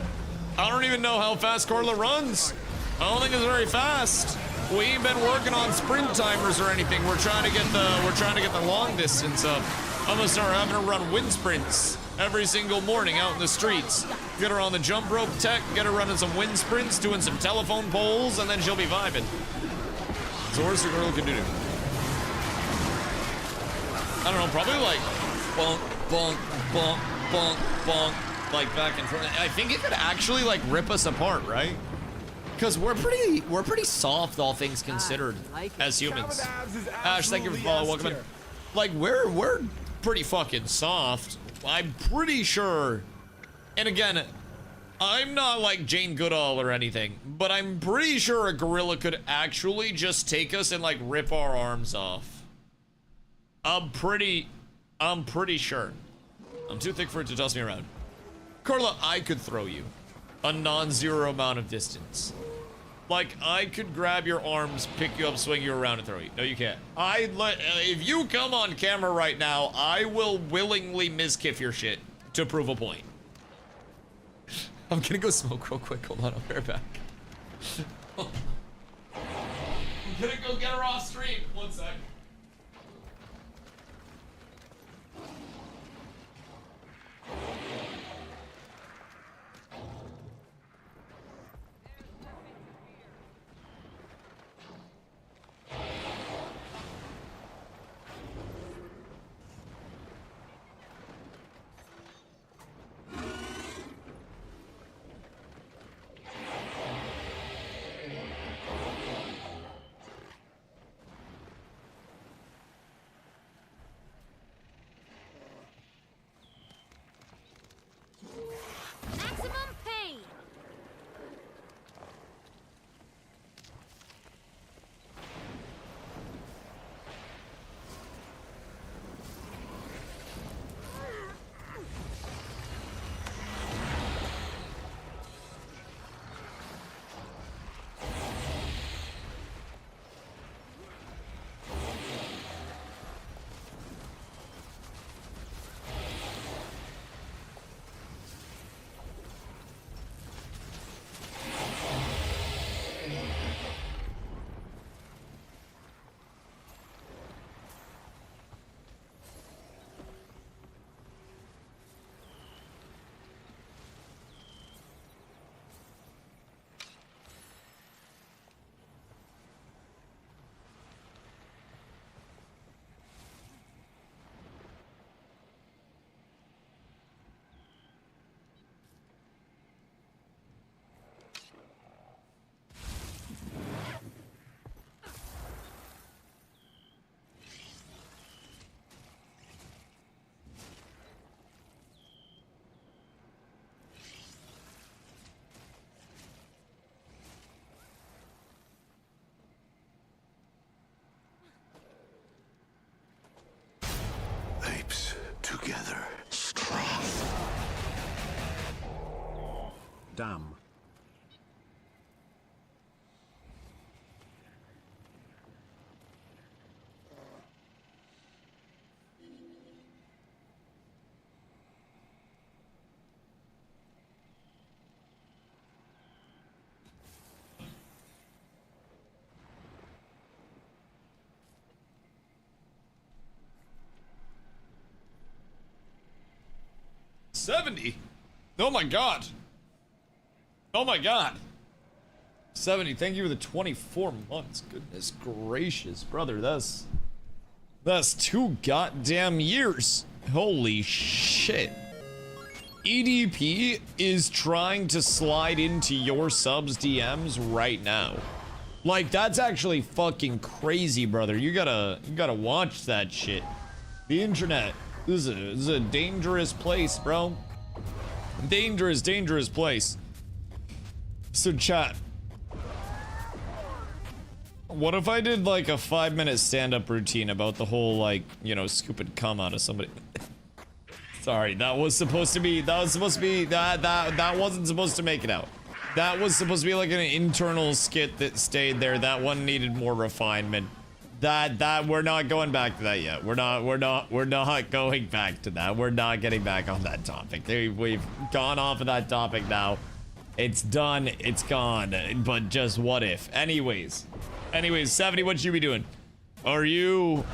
Speaker 1: I don't even know how fast Carla runs. I don't think it's very fast. We ain't been working on sprint timers or anything. We're trying to get the long distance up. I'm gonna start having her run wind sprints every single morning out in the streets. Get her on the jump rope tech, get her running some wind sprints, doing some telephone poles, and then she'll be vibing. So where's the girl can do? I don't know, probably like bonk, bonk, bonk, bonk, bonk, like back and forth. I think it could actually like rip us apart, right? Because we're pretty soft, all things considered, as humans. Ash, thank you for following. Welcome in. Like we're pretty fucking soft. I'm pretty sure. And again, I'm not like Jane Goodall or anything, but I'm pretty sure a gorilla could actually just take us and like rip our arms off. I'm pretty sure. I'm too thick for it to toss me around. Carla, I could throw you a non-zero amount of distance. Like, I could grab your arms, pick you up, swing you around, and throw you. No, you can't. If you come on camera right now, I will willingly miskiff your shit to prove a point. I'm gonna go smoke real quick. Hold on, I'll be right back. I'm gonna go get her off stream. One sec.
Speaker 5: Damn.
Speaker 1: $70. Oh my god. Oh my god. 70. Thank you for the 24 months. Goodness gracious, brother. That's 2 goddamn years. Holy shit. EDP is trying to slide into your subs DMs right now. Like, that's actually fucking crazy, brother. You gotta watch that shit. The internet. This is a dangerous place, bro. Dangerous place. So chat. What if I did like a 5-minute stand-up routine about the whole, like, you know, scooping cum out of somebody? Sorry, that wasn't supposed to make it out. That was supposed to be like an internal skit that stayed there. That one needed more refinement. That we're not going back to that yet. We're not going back to that. We're not getting back on that topic. We've gone off of that topic now. It's done. It's gone. But just what if? Anyways, 70, what you be doing? Are you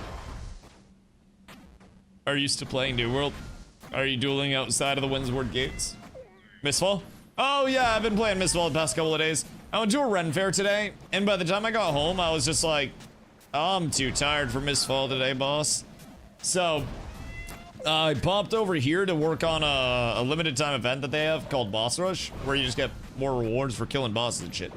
Speaker 1: still playing New World? Are you dueling outside of the Windsward Gates? Mistfall? Oh yeah, I've been playing Mistfall the past couple of days. I went to a Ren Fair today, and by the time I got home, I was just like, I'm too tired for Mistfall today, boss. So, I popped over here to work on a limited time event that they have called Boss Rush, where you just get more rewards for killing bosses and shit.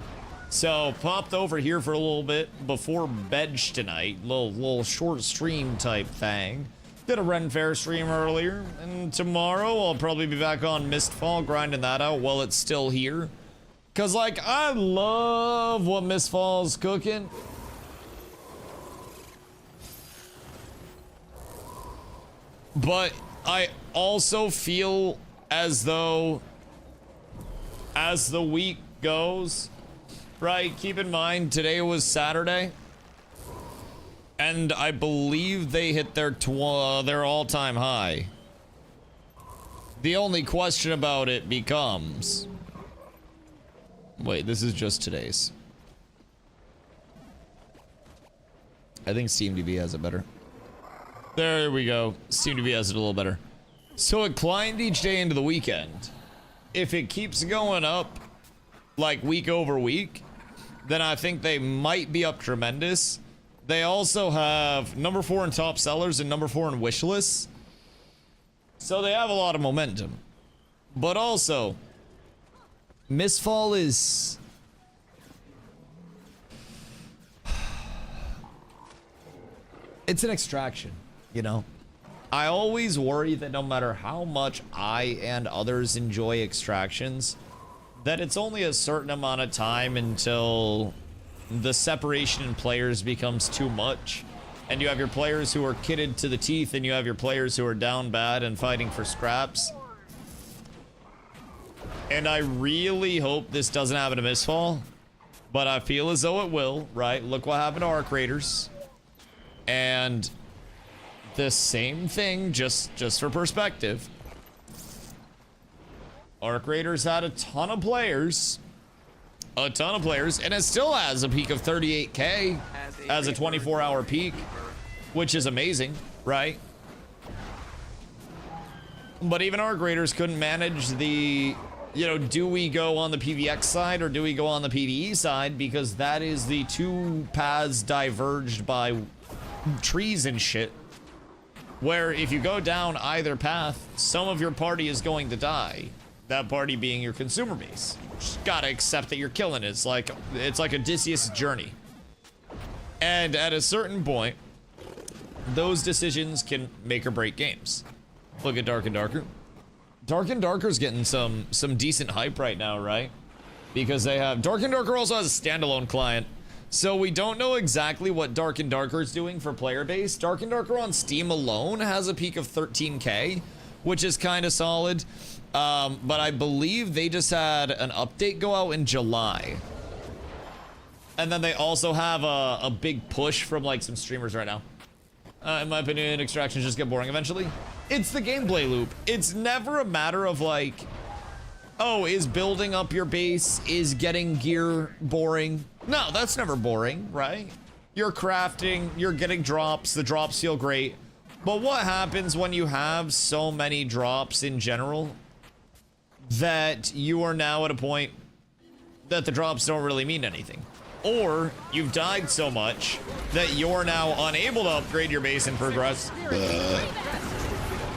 Speaker 1: So, popped over here for a little bit before bed tonight, little short stream type thing. Did a Ren Fair stream earlier, and tomorrow I'll probably be back on Mistfall, grinding that out while it's still here. Cause like, I love what Mistfall's cooking. But I also feel as though, as the week goes, right, keep in mind, today was Saturday. And I believe they hit their all-time high. The only question about it becomes... Wait, this is just today's. I think SteamDB has it better. There we go. SteamDB has it a little better. So it climbed each day into the weekend. If it keeps going up, like week over week, then I think they might be up tremendous. They also have number 4 in top sellers and number 4 in wish lists. So they have a lot of momentum. But also, Mistfall is... It's an extraction, you know? I always worry that no matter how much I and others enjoy extractions, that it's only a certain amount of time until the separation in players becomes too much, and you have your players who are kitted to the teeth, and you have your players who are down bad and fighting for scraps. And I really hope this doesn't happen to Mistfall, but I feel as though it will, right? Look what happened to Arc Raiders. And the same thing, just for perspective. Arc Raiders had a ton of players, and it still has a peak of 38k as a 24-hour peak, which is amazing, right? But even Arc Raiders couldn't manage the, you know, do we go on the PVX side or do we go on the PvE side, because that is the two paths diverged by trees and shit, where if you go down either path, some of your party is going to die. That party being your consumer base. Just gotta accept that you're killing it. It's like Odysseus' journey. And at a certain point, those decisions can make or break games. Look at Dark and Darker. Dark and Darker's getting some decent hype right now, right? Because they have... Dark and Darker also has a standalone client. So we don't know exactly what Dark and Darker is doing for player base. Dark and Darker on Steam alone has a peak of 13k, which is kind of solid. But I believe they just had an update go out in July. And then they also have a big push from like some streamers right now. In my opinion, extractions just get boring eventually. It's the gameplay loop. It's never a matter of like, oh, is building up your base, is getting gear boring? No, that's never boring, right? You're crafting, you're getting drops, the drops feel great. But what happens when you have so many drops in general that you are now at a point that the drops don't really mean anything? Or you've died so much that you're now unable to upgrade your base and progress.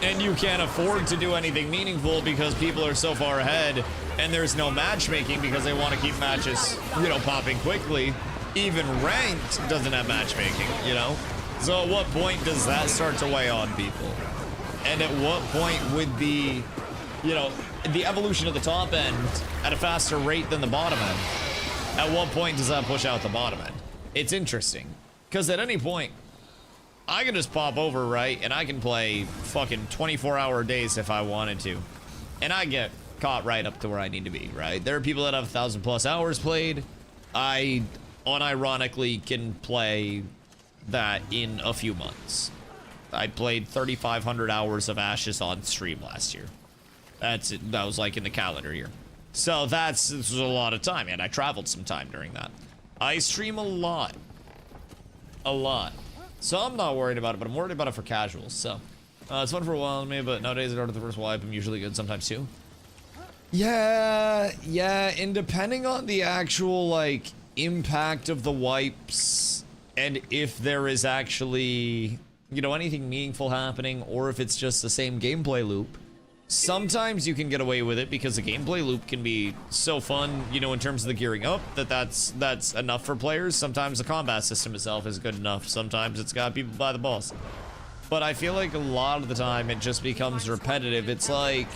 Speaker 1: And you can't afford to do anything meaningful because people are so far ahead and there's no matchmaking because they want to keep matches, you know, popping quickly. Even ranked doesn't have matchmaking, you know? So at what point does that start to weigh on people? And at what point would the, you know, the evolution of the top end at a faster rate than the bottom end, at what point does that push out the bottom end? It's interesting. Because at any point, I can just pop over, right? And I can play fucking 24-hour days if I wanted to. And I get caught right up to where I need to be, right? There are people that have 1,000+ hours played. I unironically can play that in a few months. I played 3,500 hours of Ashes on stream last year. That's it. That was like in the calendar year. So this was a lot of time, and I traveled some time during that. I stream a lot. A lot. So I'm not worried about it, but I'm worried about it for casuals. So it's fun for a while with me, but nowadays after the first wipe, I'm usually good sometimes too. Yeah, and depending on the actual like impact of the wipes and if there is actually, you know, anything meaningful happening or if it's just the same gameplay loop, sometimes you can get away with it because the gameplay loop can be so fun, you know, in terms of the gearing up that's enough for players. Sometimes the combat system itself is good enough. Sometimes it's got people by the balls. But I feel like a lot of the time it just becomes repetitive. It's like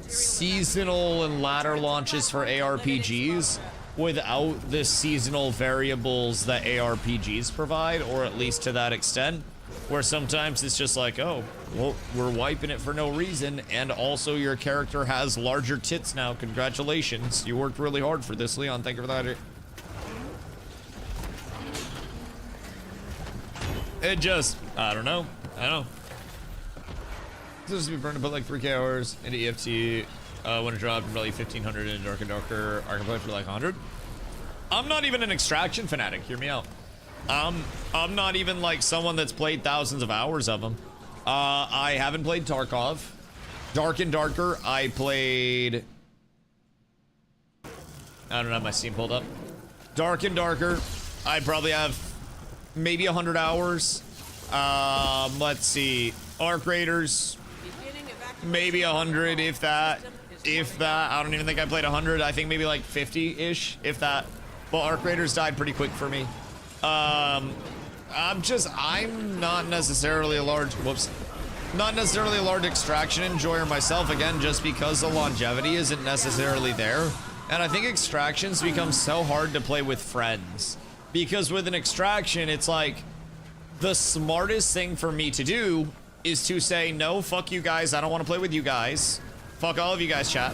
Speaker 1: seasonal and ladder launches for ARPGs without the seasonal variables that ARPGs provide, or at least to that extent, where sometimes it's just like, oh, well, we're wiping it for no reason, and also your character has larger tits now. Congratulations. You worked really hard for this, Leon. Thank you for that. It just, I don't know. This is to be burned to put like 3K hours into EFT when it dropped probably 1,500 in Dark and Darker. I can play for like 100. I'm not even an extraction fanatic. Hear me out. I'm not even like someone that's played thousands of hours of them. I haven't played Tarkov. Dark and Darker, I played... I don't have my Steam pulled up. Dark and Darker, I probably have maybe 100 hours. Let's see. Arc Raiders, maybe 100, if that. I don't even think I played 100. I think maybe like 50-ish, if that. Well, Arc Raiders died pretty quick for me. I'm not necessarily a large, not necessarily a large extraction enjoyer myself, again, just because the longevity isn't necessarily there. And I think extractions become so hard to play with friends. Because with an extraction, it's like, the smartest thing for me to do is to say, no, fuck you guys, I don't want to play with you guys. Fuck all of you guys, chat.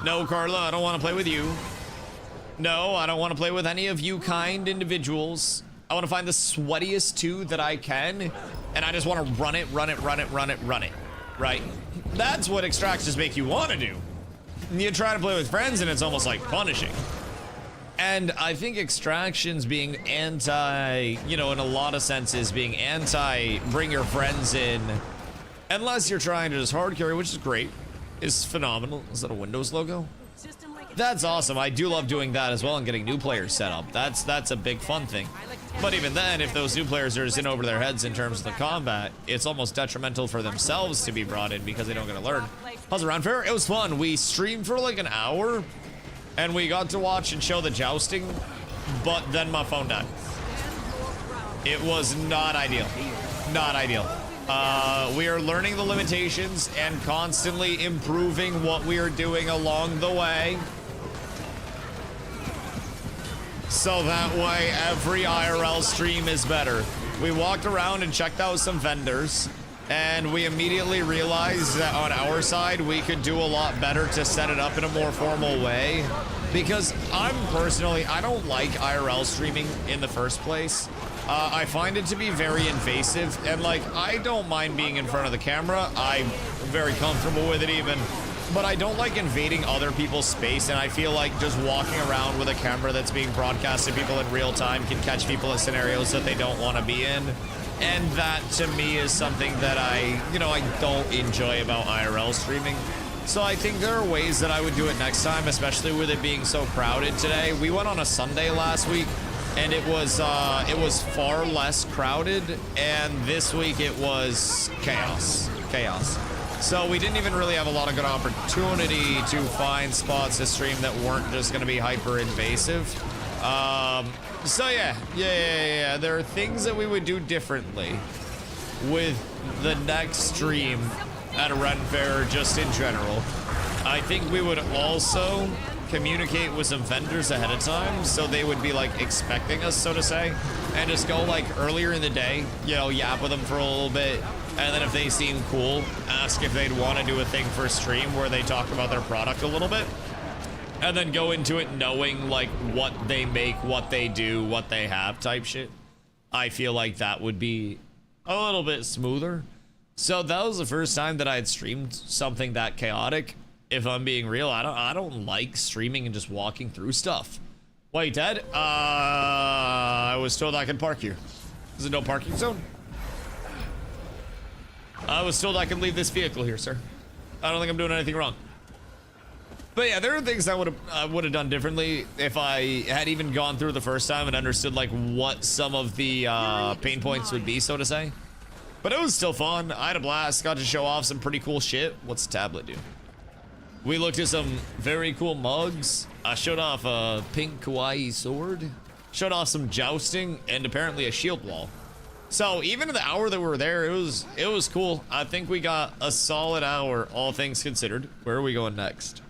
Speaker 1: No, Carla, I don't want to play with you. No, I don't want to play with any of you kind individuals. I want to find the sweatiest two that I can, and I just want to run it. Right? That's what extractions make you want to do. You try to play with friends, and it's almost like punishing. And I think extractions being anti, you know, in a lot of senses, being anti bring your friends in, unless you're trying to just hard carry, which is great, is phenomenal. Is that a Windows logo? That's awesome. I do love doing that as well and getting new players set up. That's a big fun thing. But even then, if those new players are just in over their heads in terms of the combat, it's almost detrimental for themselves to be brought in because they don't get to learn. How's it, Round Fair? It was fun. We streamed for like an hour, and we got to watch and show the jousting, but then my phone died. It was not ideal. Not ideal. We are learning the limitations and constantly improving what we are doing along the way. So that way every IRL stream is better. We walked around and checked out some vendors. And we immediately realized that on our side, we could do a lot better to set it up in a more formal way. Because I don't like IRL streaming in the first place. I find it to be very invasive, and like, I don't mind being in front of the camera. I'm very comfortable with it even, but I don't like invading other people's space, and I feel like just walking around with a camera that's being broadcast to people in real time can catch people in scenarios that they don't want to be in. And that to me is something that I don't enjoy about IRL streaming. So I think there are ways that I would do it next time, especially with it being so crowded today. We went on a Sunday last week, and it was far less crowded, and this week it was chaos. So we didn't even really have a lot of good opportunity to find spots to stream that weren't just going to be hyper invasive. So yeah, there are things that we would do differently with the next stream at a Ren Fair, just in general. I think we would also communicate with some vendors ahead of time, so they would be like expecting us, so to say, and just go like earlier in the day, yap with them for a little bit, and then if they seem cool, ask if they'd want to do a thing for a stream where they talk about their product a little bit, and then go into it knowing like what they make, what they do, what they have type shit. I feel like that would be a little bit smoother. So that was the first time that I had streamed something that chaotic. If I'm being real, I don't like streaming and just walking through stuff. Wait, Dad? I was told I could park here. Is it no parking zone? I was told I could leave this vehicle here, sir. I don't think I'm doing anything wrong. But yeah, there are things I would have done differently if I had even gone through the first time and understood like what some of the pain points would be, so to say. But it was still fun. I had a blast. Got to show off some pretty cool shit. What's the tablet do? We looked at some very cool mugs. I showed off a pink kawaii sword. Showed off some jousting and apparently a shield wall. So even in the hour that we were there, it was cool. I think we got a solid hour, all things considered. Where are we going next?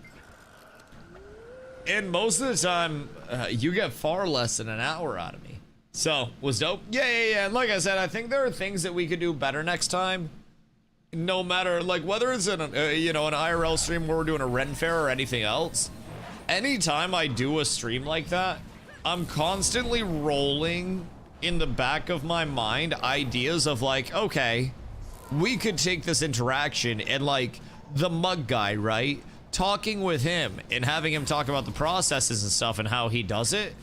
Speaker 1: And most of the time, you get far less than an hour out of me. So, was dope? Yeah. Like I said, I think there are things that we could do better next time. No matter, like, whether it's an IRL stream where we're doing a Ren Fair or anything else. Anytime I do a stream like that, I'm constantly rolling in the back of my mind ideas of like, okay, we could take this interaction and like the mug guy, right? Talking with him and having him talk about the processes and stuff and how he does it.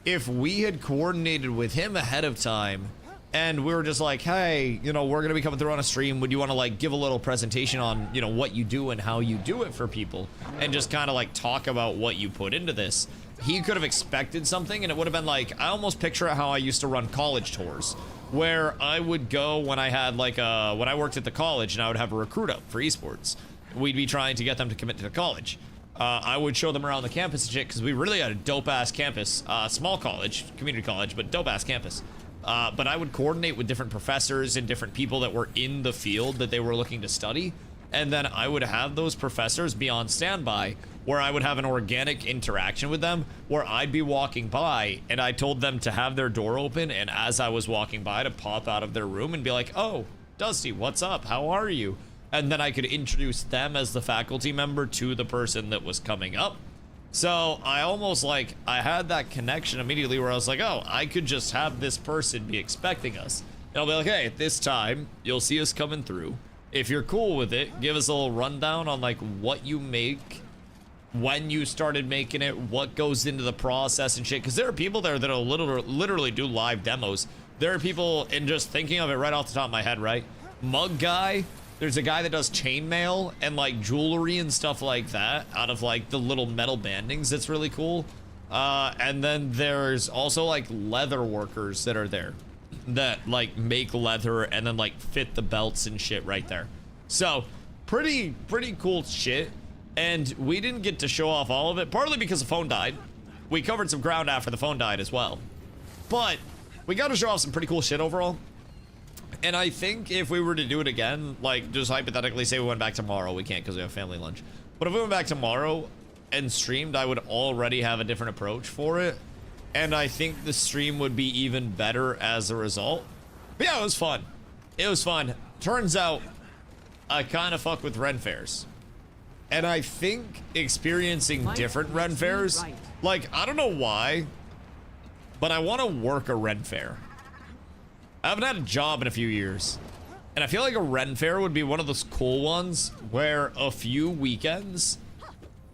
Speaker 1: If we had coordinated with him ahead of time and we were just like, hey, we're going to be coming through on a stream. Would you want to like give a little presentation on, what you do and how you do it for people and just kind of like talk about what you put into this? He could have expected something and it would have been like, I almost picture how I used to run college tours where I would go when I had like when I worked at the college and I would have a recruit up for esports. We'd be trying to get them to commit to the college. I would show them around the campus and shit because we really had a dope-ass campus. Small college, community college, but dope-ass campus. But I would coordinate with different professors and different people that were in the field that they were looking to study. And then I would have those professors be on standby where I would have an organic interaction with them where I'd be walking by and I told them to have their door open and as I was walking by to pop out of their room and be like, oh, Dusty, what's up? How are you? And then I could introduce them as the faculty member to the person that was coming up. So I almost like, I had that connection immediately where I was like, oh, I could just have this person be expecting us. And I'll be like, hey, at this time, you'll see us coming through. If you're cool with it, give us a little rundown on like what you make, when you started making it, what goes into the process and shit. Because there are people there that'll literally do live demos. There are people, and just thinking of it right off the top of my head, right? Mug guy. There's a guy that does chainmail and like jewelry and stuff like that out of like the little metal bandings. That's really cool. And then there's also like leather workers that are there that like make leather and then like fit the belts and shit right there. So pretty cool shit. And we didn't get to show off all of it, partly because the phone died. We covered some ground after the phone died as well. But we got to show off some pretty cool shit overall. And I think if we were to do it again, like just hypothetically say we went back tomorrow, we can't because we have family lunch. But if we went back tomorrow and streamed, I would already have a different approach for it. And I think the stream would be even better as a result. But yeah, it was fun. It was fun. turns out I kind of fuck with Ren fairs. And I think experiencing different Ren fairs, like, I don't know why, but I want to work a Ren fair. I haven't had a job in a few years. And I feel like a Ren fair would be one of those cool ones where a few weekends,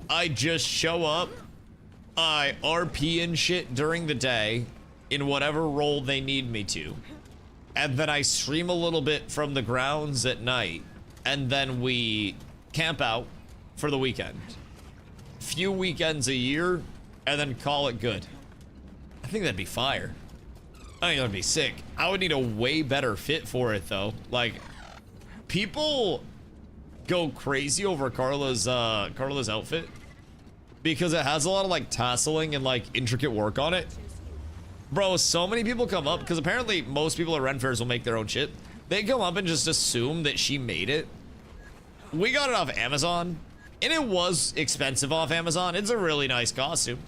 Speaker 1: I just show up, I RP and shit during the day in whatever role they need me to. And then I stream a little bit from the grounds at night. And then we camp out for the weekend. Few weekends a year, and then call it good. I think that'd be fire. I think that'd be sick. I would need a way better fit for it though. Like, people go crazy over Carla's outfit because it has a lot of like tasseling and like intricate work on it. Bro, so many people come up because apparently most people at Ren fairs will make their own shit. They come up and just assume that she made it. We got it off Amazon. And it was expensive off Amazon. It's a really nice costume.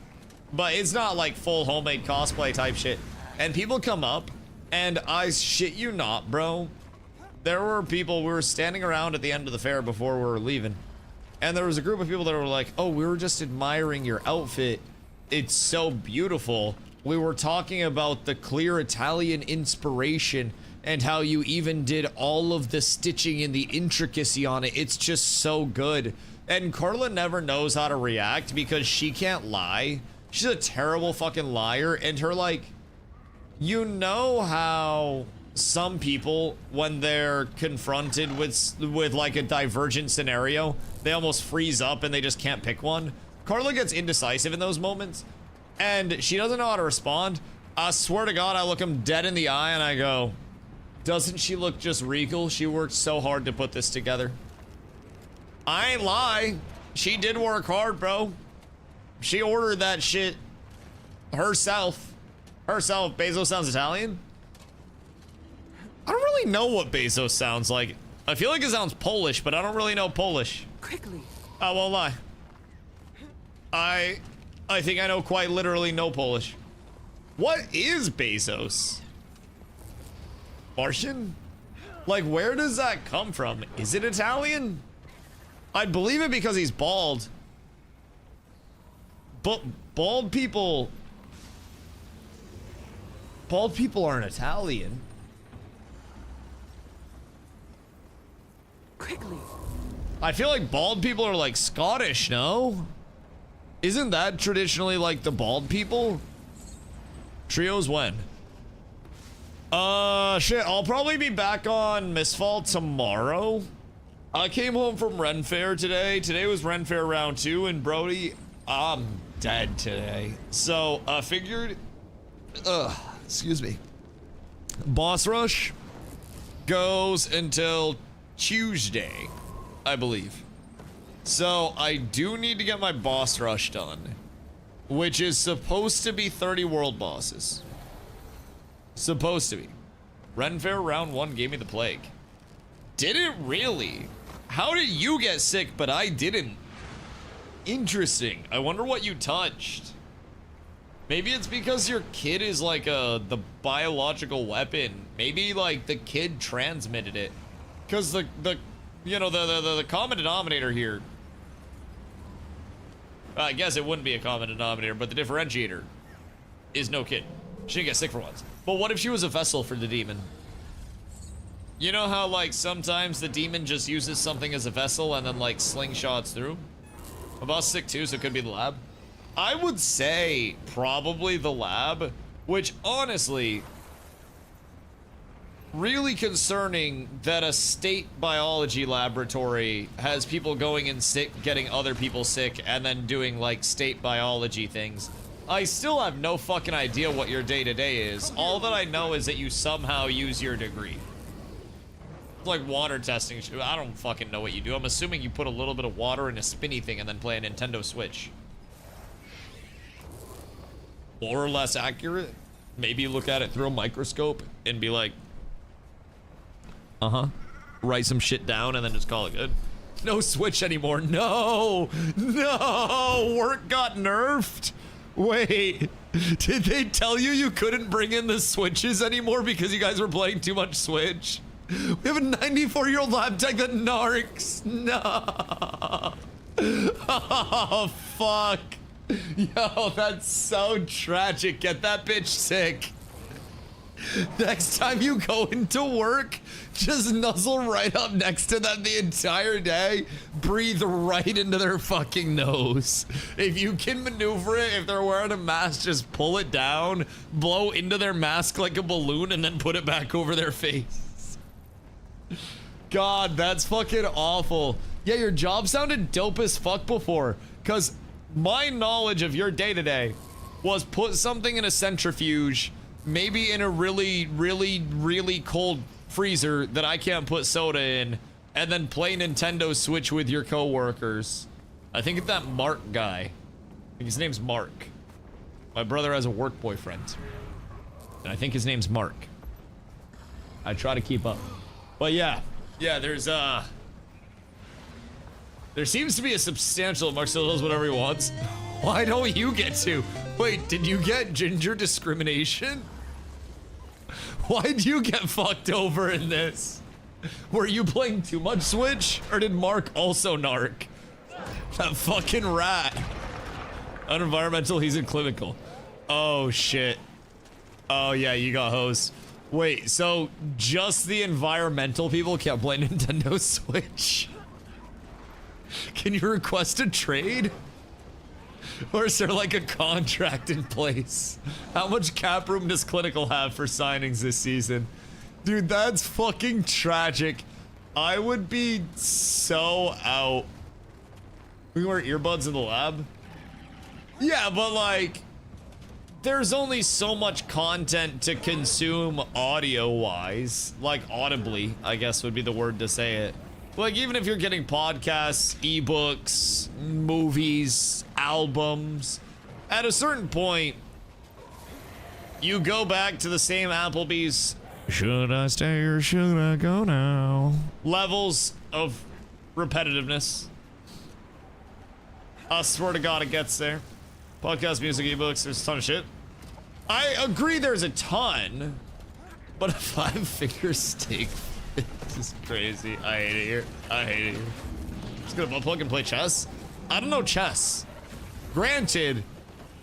Speaker 1: But it's not like full homemade cosplay type shit. And people come up, and I shit you not, bro. There were people, we were standing around at the end of the fair before we were leaving. And there was a group of people that were like, oh, we were just admiring your outfit. It's so beautiful. We were talking about the clear Italian inspiration and how you even did all of the stitching and the intricacy on it. It's just so good. And Carla never knows how to react because she can't lie. She's a terrible fucking liar. And her, like, you know how some people, when they're confronted with like a divergent scenario, they almost freeze up and they just can't pick one. Carla gets indecisive in those moments and she doesn't know how to respond. I swear to God, I look him dead in the eye and I go, doesn't she look just regal? She worked so hard to put this together. I ain't lie. She did work hard, bro. She ordered that shit herself. Bezos sounds Italian? I don't really know what Bezos sounds like. I feel like it sounds Polish, but I don't really know Polish.
Speaker 2: Quickly.
Speaker 1: I won't lie. I think I know quite literally no Polish. What is Bezos? Martian? Like, where does that come from? Is it Italian? I'd believe it because he's bald. But bald people aren't Italian.
Speaker 2: Quickly.
Speaker 1: I feel like bald people are like Scottish, no? Isn't that traditionally like the bald people? Trios when? Shit, I'll probably be back on Misfall tomorrow. I came home from Ren Fair today. Today was Ren Fair round 2, and Brody, I'm dead today. So, I figured, excuse me. Boss Rush goes until Tuesday, I believe. So, I do need to get my Boss Rush done, which is supposed to be 30 world bosses. Supposed to be. Ren Fair round 1 gave me the plague. Did it really? How did you get sick, but I didn't? Interesting. I wonder what you touched. Maybe it's because your kid is like the biological weapon. Maybe like the kid transmitted it. Cause the common denominator here. I guess it wouldn't be a common denominator, but the differentiator is no kid. She didn't get sick for once. But what if she was a vessel for the demon? You know how, like, sometimes the demon just uses something as a vessel and then, like, slingshots through? My boss is sick too, so it could be the lab. I would say probably the lab, which, honestly, really concerning that a state biology laboratory has people going in sick, getting other people sick, and then doing, like, state biology things. I still have no fucking idea what your day-to-day is. All that I know is that you somehow use your degree. Like water testing. I don't fucking know what you do. I'm assuming you put a little bit of water in a spinny thing and then play a Nintendo Switch. Or less accurate, maybe look at it through a microscope and be like, write some shit down and then just call it good. No Switch anymore. No, work got nerfed. Wait, did they tell you couldn't bring in the Switches anymore because you guys were playing too much Switch? We have a 94-year-old lab tech that narcs. No. Oh, fuck. Yo, that's so tragic. Get that bitch sick. Next time you go into work, just nuzzle right up next to them the entire day. Breathe right into their fucking nose. If you can maneuver it, if they're wearing a mask, just pull it down, blow into their mask like a balloon, and then put it back over their face. God, that's fucking awful. Yeah, your job sounded dope as fuck before, because my knowledge of your day-to-day was put something in a centrifuge, maybe in a really, really, really cold freezer that I can't put soda in, and then play Nintendo Switch with your coworkers. I think it's that Mark guy. I think his name's Mark. My brother has a work boyfriend, and I think his name's Mark. I try to keep up. But yeah, there seems to be a substantial Marcelo does whatever he wants. Why don't you get to? Wait, did you get ginger discrimination? Why'd you get fucked over in this? Were you playing too much Switch? Or did Mark also narc? That fucking rat. Unenvironmental, he's in clinical. Oh shit. Oh yeah, you got hosed. Wait, so just the environmental people can't play Nintendo Switch? Can you request a trade? Or is there like a contract in place? How much cap room does Clinical have for signings this season? Dude, that's fucking tragic. I would be so out. We wear earbuds in the lab? Yeah, but like, there's only so much content to consume audio-wise. Like, audibly, I guess would be the word to say it. Like, even if you're getting podcasts, ebooks, movies, albums, at a certain point, you go back to the same Applebee's, should I stay or should I go now? Levels of repetitiveness. I swear to God it gets there. Podcast, music, ebooks, there's a ton of shit. I agree there's a ton, but a 5-figure steak is crazy. I hate it here. I hate it here. Just gonna butt plug and play chess? I don't know chess. Granted,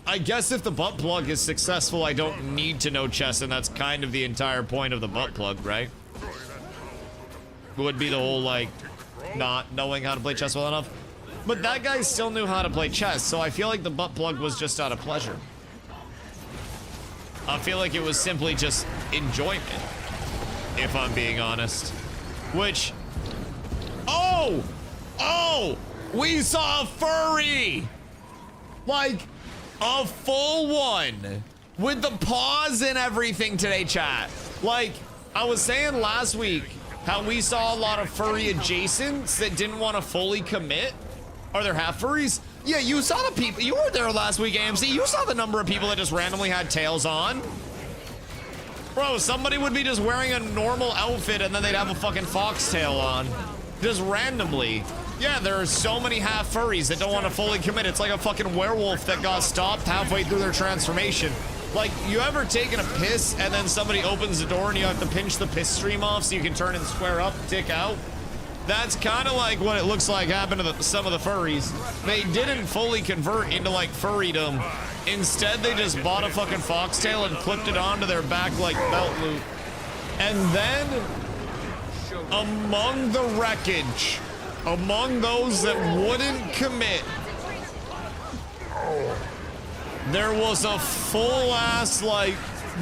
Speaker 1: I guess if the butt plug is successful, I don't need to know chess, and that's kind of the entire point of the butt plug, right? Would be the whole, like, not knowing how to play chess well enough. But that guy still knew how to play chess, so I feel like the butt plug was just out of pleasure. I feel like it was simply just enjoyment, if I'm being honest. Which, oh, we saw a furry, like a full one with the paws and everything today, chat. Like I was saying last week, how we saw a lot of furry adjacents that didn't want to fully commit. Are there half furries? Yeah, you saw the people. You were there last week, AMC. You saw the number of people that just randomly had tails on. Bro, somebody would be just wearing a normal outfit and then they'd have a fucking foxtail on. Just randomly. Yeah, there are so many half furries that don't want to fully commit. It's like a fucking werewolf that got stopped halfway through their transformation. Like, you ever taken a piss and then somebody opens the door and you have to pinch the piss stream off so you can turn and square up, dick out? That's kind of like what it looks like happened to some of the furries. They didn't fully convert into like furrydom. Instead, they just bought a fucking foxtail and clipped it onto their back like belt loop. And then, among the wreckage, among those that wouldn't commit, there was a full-ass like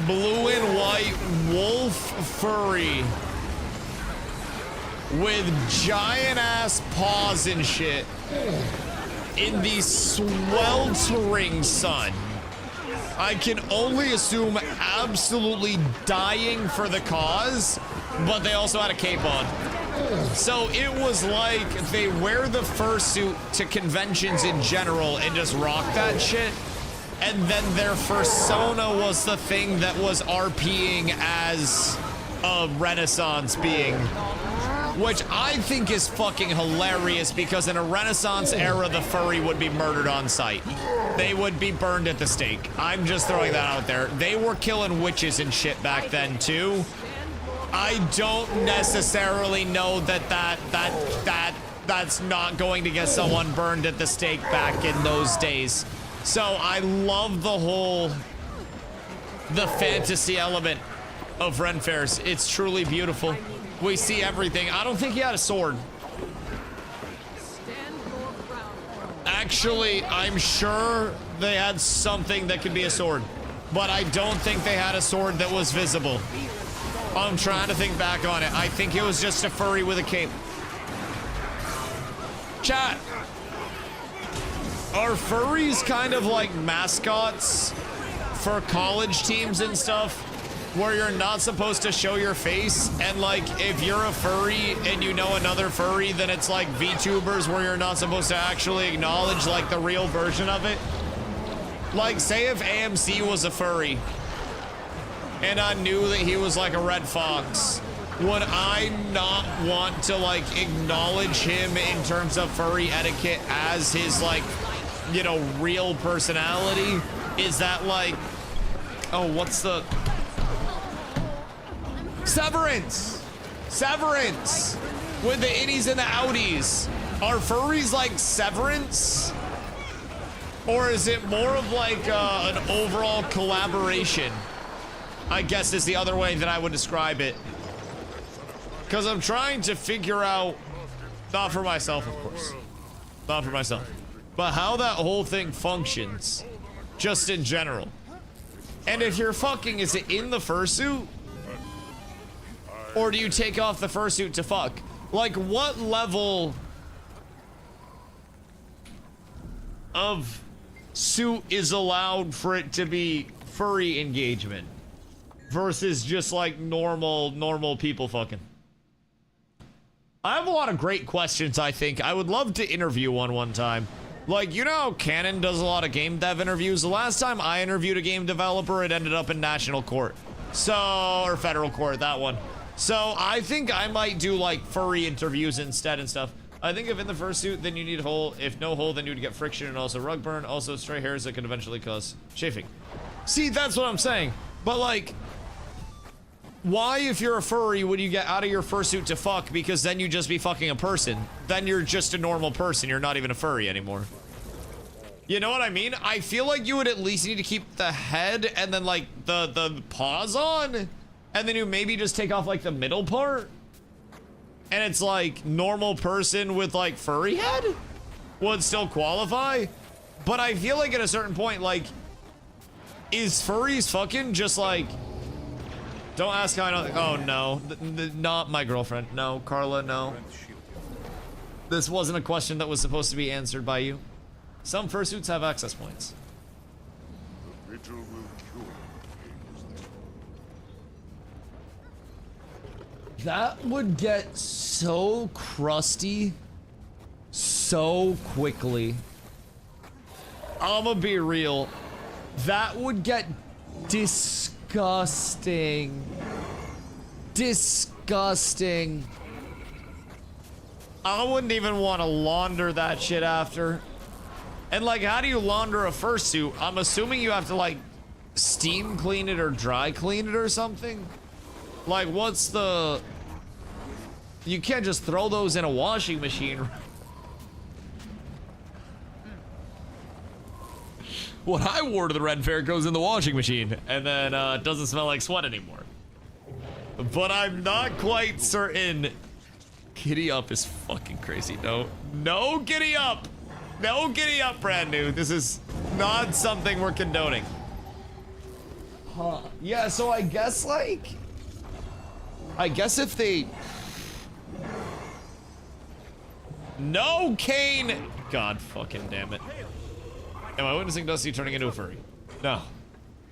Speaker 1: blue and white wolf furry with giant ass paws and shit in the sweltering sun. I can only assume absolutely dying for the cause, but they also had a cape on. So it was like they wear the fursuit to conventions in general and just rock that shit. And then their fursona was the thing that was RPing as a Renaissance being. Which I think is fucking hilarious because in a Renaissance era, the furry would be murdered on sight. They would be burned at the stake. I'm just throwing that out there. They were killing witches and shit back then too. I don't necessarily know that's not going to get someone burned at the stake back in those days. So I love the fantasy element of Ren Fairs. It's truly beautiful. We see everything. I don't think he had a sword. Actually, I'm sure they had something that could be a sword, but I don't think they had a sword that was visible. I'm trying to think back on it. I think it was just a furry with a cape. Chat. Are furries kind of like mascots for college teams and stuff, where you're not supposed to show your face, and like if you're a furry and you know another furry, then it's like VTubers where you're not supposed to actually acknowledge like the real version of it? Like say if AMC was a furry and I knew that he was like a red fox, would I not want to like acknowledge him in terms of furry etiquette as his like, you know, real personality? Is that like, oh, what's the Severance with the innies and the outies? Are furries like Severance, or is it more of like an overall collaboration, I guess is the other way that I would describe it? Because I'm trying to figure out, not for myself of course, not for myself, but how that whole thing functions just in general. And if you're fucking, is it in the fursuit? Or do you take off the fursuit to fuck? Like, what level of suit is allowed for it to be furry engagement versus just like normal people fucking? I have a lot of great questions, I think. I would love to interview one time. Like, you know how Canon does a lot of game dev interviews? The last time I interviewed a game developer, it ended up in national court. So, or federal court, that one. So I think I might do like furry interviews instead and stuff. I think if in the fursuit, then you need a hole. If no hole, then you would get friction and also rug burn. Also stray hairs that could eventually cause chafing. See, that's what I'm saying. But like, why if you're a furry would you get out of your fursuit to fuck? Because then you just be fucking a person. Then you're just a normal person. You're not even a furry anymore. You know what I mean? I feel like you would at least need to keep the head and then like the paws on. And then you maybe just take off like the middle part, and it's like normal person with like furry head would still qualify. But I feel like at a certain point, like, is furries fucking just like, don't ask how I know. Oh no, not my girlfriend. No, Carla, no. This wasn't a question that was supposed to be answered by you. Some fursuits have access points. That would get so crusty so quickly. I'ma be real. That would get disgusting. Disgusting. I wouldn't even want to launder that shit after. And like, how do you launder a fursuit? I'm assuming you have to like steam clean it or dry clean it or something. Like, what's the... You can't just throw those in a washing machine. What I wore to the Red Fair goes in the washing machine, and then it doesn't smell like sweat anymore. But I'm not quite certain. Giddy up is fucking crazy. No giddy up. No giddy up, brand new. This is not something we're condoning. Huh. Yeah, so I guess like... I guess if they... No, Kane! God fucking damn it. Am I witnessing Dusty turning into a furry? No.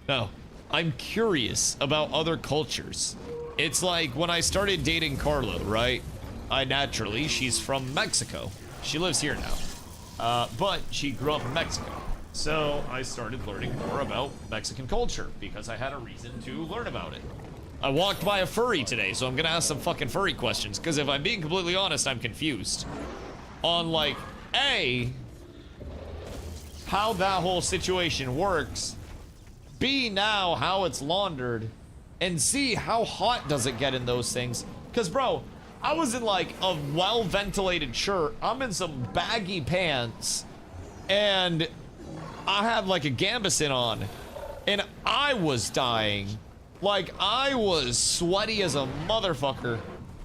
Speaker 1: No. I'm curious about other cultures. It's like when I started dating Carlo, right? She's from Mexico. She lives here now. But she grew up in Mexico. So I started learning more about Mexican culture because I had a reason to learn about it. I walked by a furry today, so I'm gonna ask some fucking furry questions, because if I'm being completely honest, I'm confused. On like, A, how that whole situation works, B, now how it's laundered, and see how hot does it get in those things. Because, bro, I was in like a well-ventilated shirt. I'm in some baggy pants, and I have like a gambeson on, and I was dying. Like, I was sweaty as a motherfucker.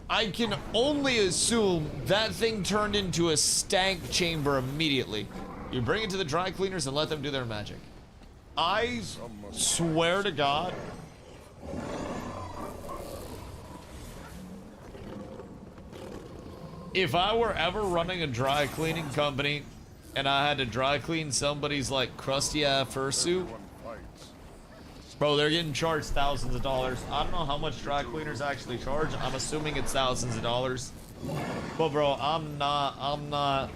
Speaker 1: I can only assume that thing turned into a stank chamber immediately. You bring it to the dry cleaners and let them do their magic. I swear to God. If I were ever running a dry cleaning company and I had to dry clean somebody's like crusty ass fursuit, bro, they're getting charged thousands of dollars. I don't know how much dry cleaners actually charge. I'm assuming it's thousands of dollars. But bro, I'm not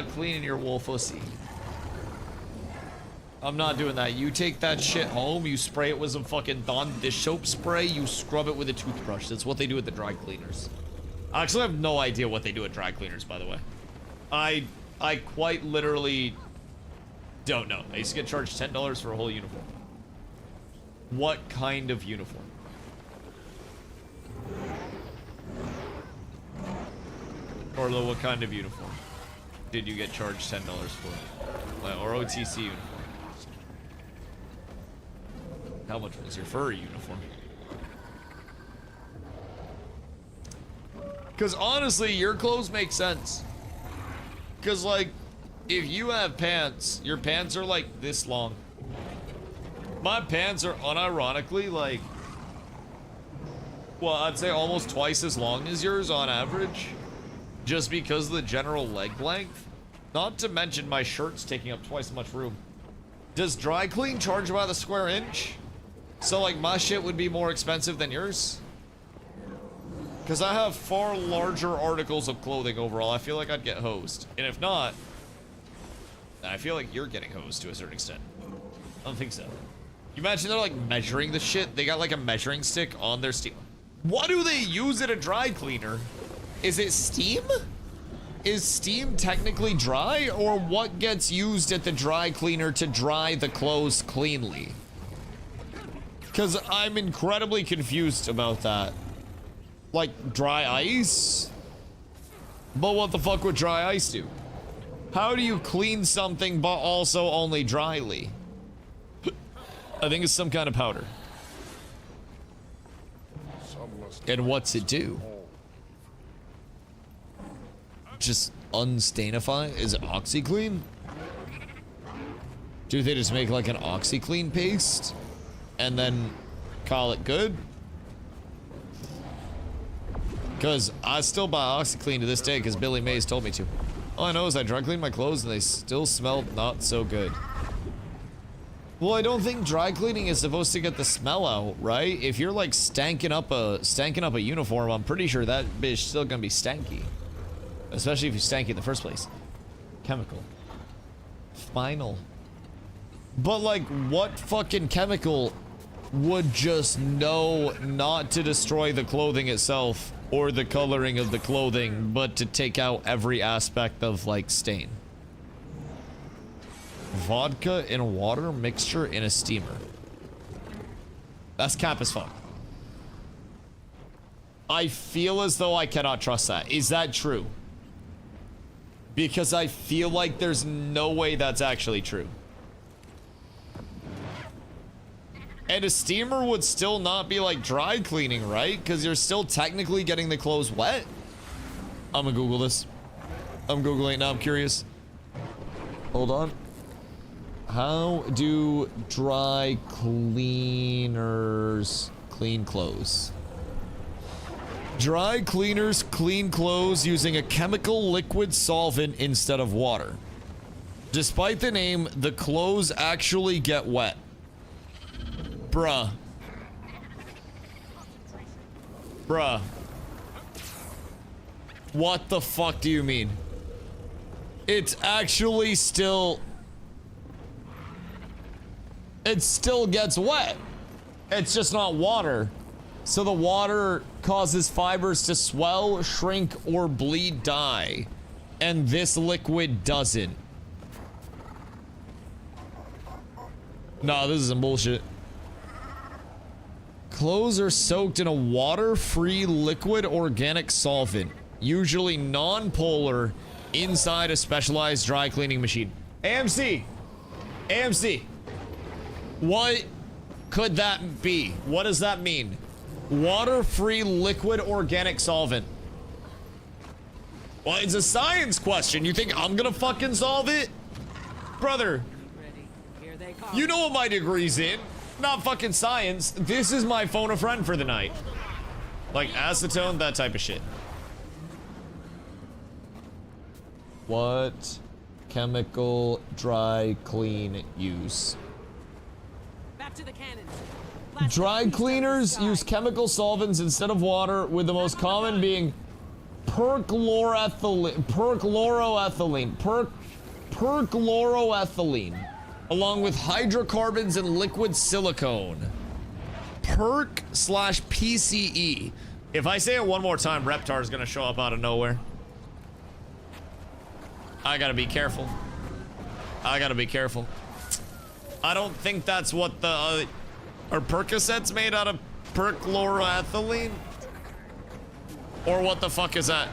Speaker 1: cleaning your wool pussy. I'm not doing that. You take that shit home, you spray it with some fucking Dawn dish soap spray, you scrub it with a toothbrush. That's what they do at the dry cleaners. I actually have no idea what they do at dry cleaners, by the way. I quite literally don't know. I used to get charged $10 for a whole uniform. What kind of uniform? Orlo, what kind of uniform did you get charged $10 for? Or OTC uniform? How much was your furry uniform? Because honestly, your clothes make sense. Because, like, if you have pants, your pants are like this long. My pants are unironically like, well, I'd say almost twice as long as yours on average. Just because of the general leg length. Not to mention my shirt's taking up twice as much room. Does dry clean charge by the square inch? So like my shit would be more expensive than yours? Because I have far larger articles of clothing overall. I feel like I'd get hosed. And if not, I feel like you're getting hosed to a certain extent. I don't think so. You imagine they're like measuring the shit? They got like a measuring stick on their steam. What do they use at a dry cleaner? Is it steam? Is steam technically dry? Or what gets used at the dry cleaner to dry the clothes cleanly? Because I'm incredibly confused about that. Like dry ice? But what the fuck would dry ice do? How do you clean something but also only dryly? I think it's some kind of powder. And what's it do? Just unstainify? Is it OxyClean? Do they just make like an OxyClean paste and then call it good? Because I still buy OxyClean to this day because Billy Mays told me to. All I know is I dry cleaned my clothes and they still smelled not so good. Well, I don't think dry cleaning is supposed to get the smell out, right? If you're like stanking up a uniform, I'm pretty sure that bitch still gonna be stanky. Especially if you stanky in the first place. Chemical. Final. But like, what fucking chemical would just know not to destroy the clothing itself or the coloring of the clothing, but to take out every aspect of like stain? Vodka in water mixture in a steamer. That's cap as fuck. I feel as though I cannot trust that. Is that true? Because I feel like there's no way that's actually true. And a steamer would still not be like dry cleaning, right? Because you're still technically getting the clothes wet. I'm gonna Google this. I'm Googling it now, I'm curious. Hold on. How do dry cleaners clean clothes? Dry cleaners clean clothes using a chemical liquid solvent instead of water. Despite the name, the clothes actually get wet. Bruh. Bruh. What the fuck do you mean? It's actually still... It still gets wet. It's just not water. So the water causes fibers to swell, shrink, or bleed dye. And this liquid doesn't. Nah, this is some bullshit. Clothes are soaked in a water-free liquid organic solvent, usually non-polar, inside a specialized dry cleaning machine. AMC! AMC! What could that be? What does that mean? Water-free liquid organic solvent. Well, it's a science question. You think I'm gonna fucking solve it? Brother, you know what my degree's in. Not fucking science. This is my phone a friend for the night. Like acetone, that type of shit. What chemical dry clean use?
Speaker 2: Back to the cannons.
Speaker 1: Dry cleaners use chemical solvents instead of water, with the most common being perchloroethylene, along with hydrocarbons and liquid silicone. PERC/PCE. If I say it one more time, Reptar is gonna show up out of nowhere. I gotta be careful. I gotta be careful. I don't think that's what the are Percocets made out of perchloroethylene? Or what the fuck is that?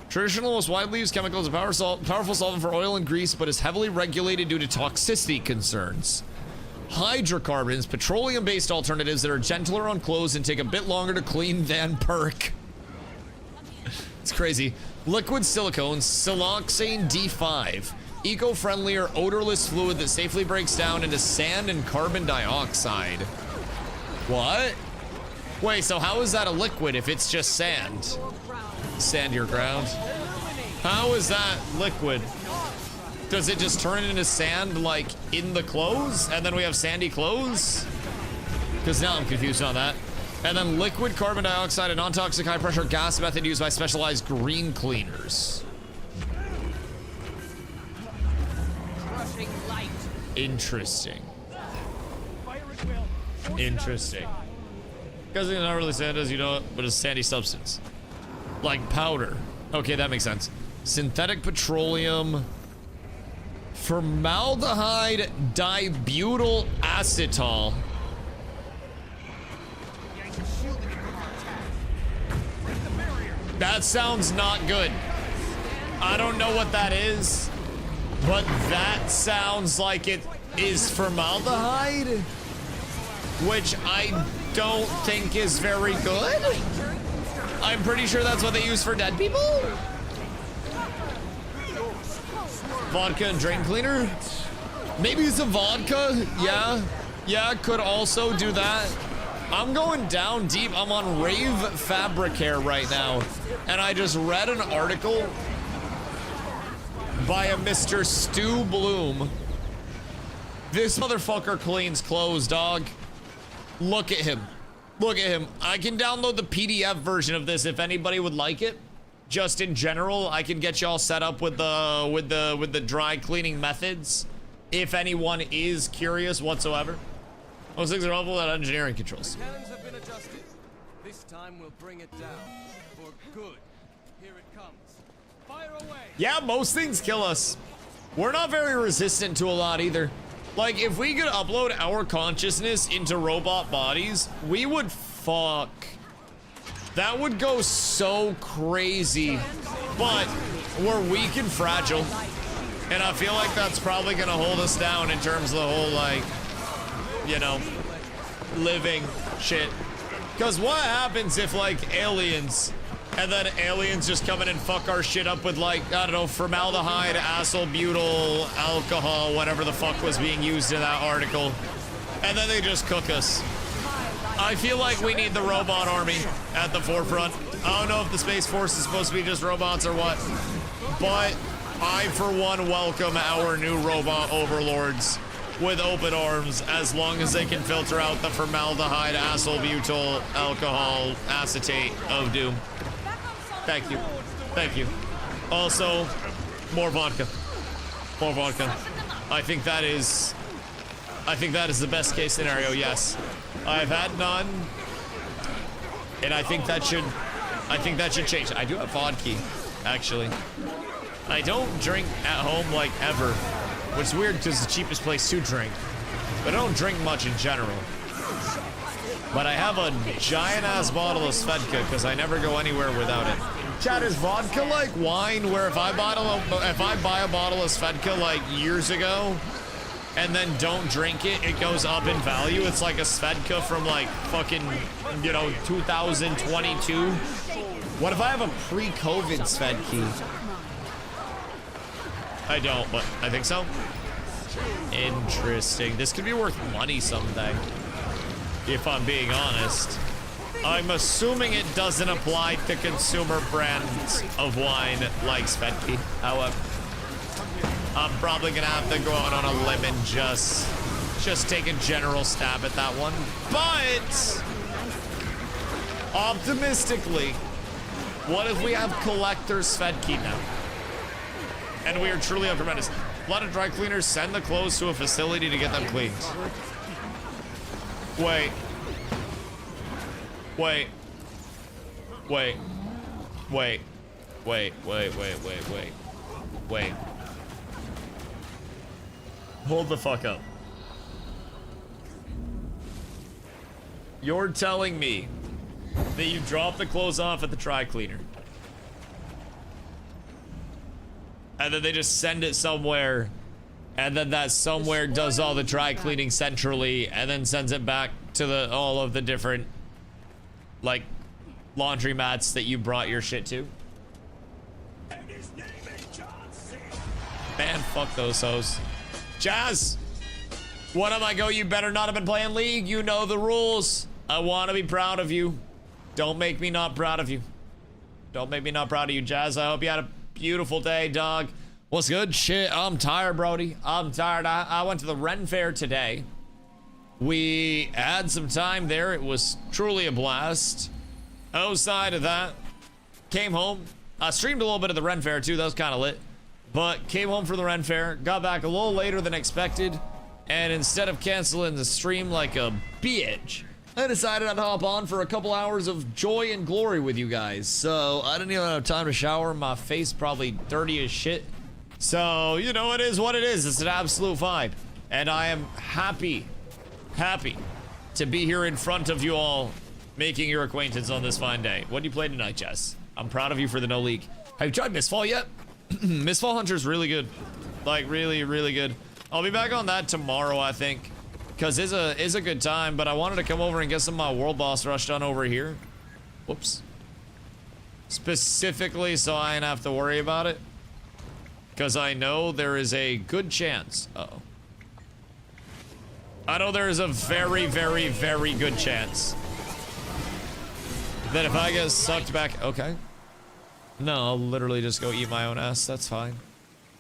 Speaker 1: Traditional, most widely used chemical is a powerful solvent for oil and grease, but is heavily regulated due to toxicity concerns. Hydrocarbons, petroleum-based alternatives that are gentler on clothes and take a bit longer to clean than perc. It's crazy. Liquid silicone, siloxane D5. Eco-friendlier, odorless fluid that safely breaks down into sand and carbon dioxide. What? Wait, so how is that a liquid if it's just sand? Sand your ground. How is that liquid? Does it just turn into sand like in the clothes? And then we have sandy clothes? Because now I'm confused on that. And then liquid carbon dioxide, a non-toxic high-pressure gas method used by specialized green cleaners. Interesting. Interesting. Because it's not really sand, as you know, but it's a sandy substance. Like powder. Okay, that makes sense. Synthetic petroleum. Formaldehyde dibutyl acetal. That sounds not good. I don't know what that is, but that sounds like it is formaldehyde, which I don't think is very good. I'm pretty sure that's what they use for dead people. Vodka and drain cleaner? Maybe it's a vodka. Yeah, could also do that. I'm going down deep. I'm on Rave Fabricare right now, and I just read an article by a Mr. Stu Bloom. This motherfucker cleans clothes, dog. Look at him. Look at him. I can download the PDF version of this if anybody would like it. Just in general, I can get y'all set up with the dry cleaning methods if anyone is curious whatsoever. Those things are helpful at engineering controls.
Speaker 5: Cannons have been adjusted. This time we'll bring it down for good. Here it comes. Fire away.
Speaker 1: Yeah, most things kill us. We're not very resistant to a lot either. Like, if we could upload our consciousness into robot bodies, we would fuck. That would go so crazy. But we're weak and fragile. And I feel like that's probably gonna hold us down in terms of the whole, like, you know, living shit. Because what happens if, like, aliens, and then aliens just come in and fuck our shit up with, like, I don't know, formaldehyde, acyl butyl, alcohol, whatever the fuck was being used in that article, and then they just cook us. I feel like we need the robot army at the forefront. I don't know if the Space Force is supposed to be just robots or what, but I, for one, welcome our new robot overlords with open arms, as long as they can filter out the formaldehyde, acyl butyl, alcohol, acetate of doom. Thank you. Thank you. Also, more vodka. More vodka. I think that is the best case scenario, yes. I've had none, and I think that should change. I do have vodka, actually. I don't drink at home, like, ever. Which is weird because it's the cheapest place to drink. But I don't drink much in general. But I have a giant ass bottle of Svedka because I never go anywhere without it. Chat, is vodka like wine where if I buy a bottle of Svedka like years ago and then don't drink it, it goes up in value? It's like a Svedka from like fucking, you know, 2022. What if I have a pre-COVID Svedka? I don't, but I think so. Interesting. This could be worth money someday, if I'm being honest. I'm assuming it doesn't apply to consumer brands of wine like Svedka. However, I'm probably gonna have to go out on a limb and just take a general stab at that one. But optimistically, what if we have collector Svedka now? And we are truly up tremendous. A lot of dry cleaners send the clothes to a facility to get them cleaned. Wait. Wait. Wait. Wait. Wait. Wait. Wait. Wait. Wait. Wait. Hold the fuck up. You're telling me that you drop the clothes off at the dry cleaner and then they just send it somewhere, and then that somewhere does all the dry cleaning centrally and then sends it back to all of the different like laundry mats that you brought your shit to? Man, fuck those hoes. Jazz, what am I go? You better not have been playing League. You know the rules. I want to be proud of you. Don't make me not proud of you. Don't make me not proud of you, Jazz. I hope you had a beautiful day, dog. What's good? Shit, I'm tired, Brody. I'm tired. I went to the Ren Fair today. We had some time there. It was truly a blast. Outside of that, came home. I streamed a little bit of the Ren Fair too. That was kind of lit. But came home from the Ren Fair, got back a little later than expected, and instead of canceling the stream like a bitch, I decided I'd hop on for a couple hours of joy and glory with you guys. So I didn't even have time to shower. My face probably dirty as shit. So, you know, it is what it is. It's an absolute vibe. And I am happy to be here in front of you all, making your acquaintance on this fine day. What do you play tonight, Jess? I'm proud of you for the no leak. Have you tried Mistfall yet? Mistfall Hunter's really good. Like, really, really good. I'll be back on that tomorrow, I think. Because it's a good time, but I wanted to come over and get some of my World Boss Rush done over here. Whoops. Specifically so I didn't have to worry about it. Because I know there is a good chance. Uh-oh. I know there is a very, very, very good chance that if I get sucked back... Okay. No, I'll literally just go eat my own ass. That's fine.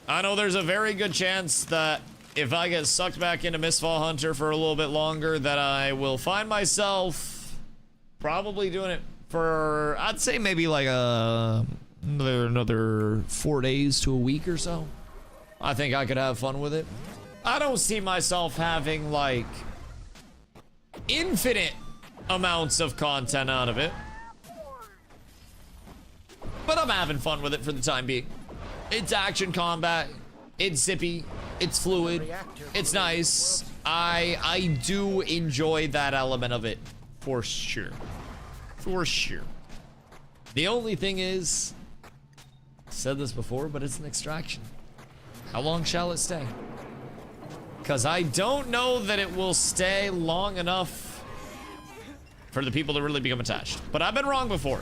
Speaker 1: I know there's a very good chance that if I get sucked back into Mistfall Hunter for a little bit longer, that I will find myself probably doing it for, I'd say maybe like another 4 days to a week or so. I think I could have fun with it. I don't see myself having like infinite amounts of content out of it, but I'm having fun with it for the time being. It's action combat, it's zippy, it's fluid, it's nice. I do enjoy that element of it, for sure. For sure. The only thing is, I said this before, but it's an extraction. How long shall it stay? Because I don't know that it will stay long enough for the people to really become attached. But I've been wrong before.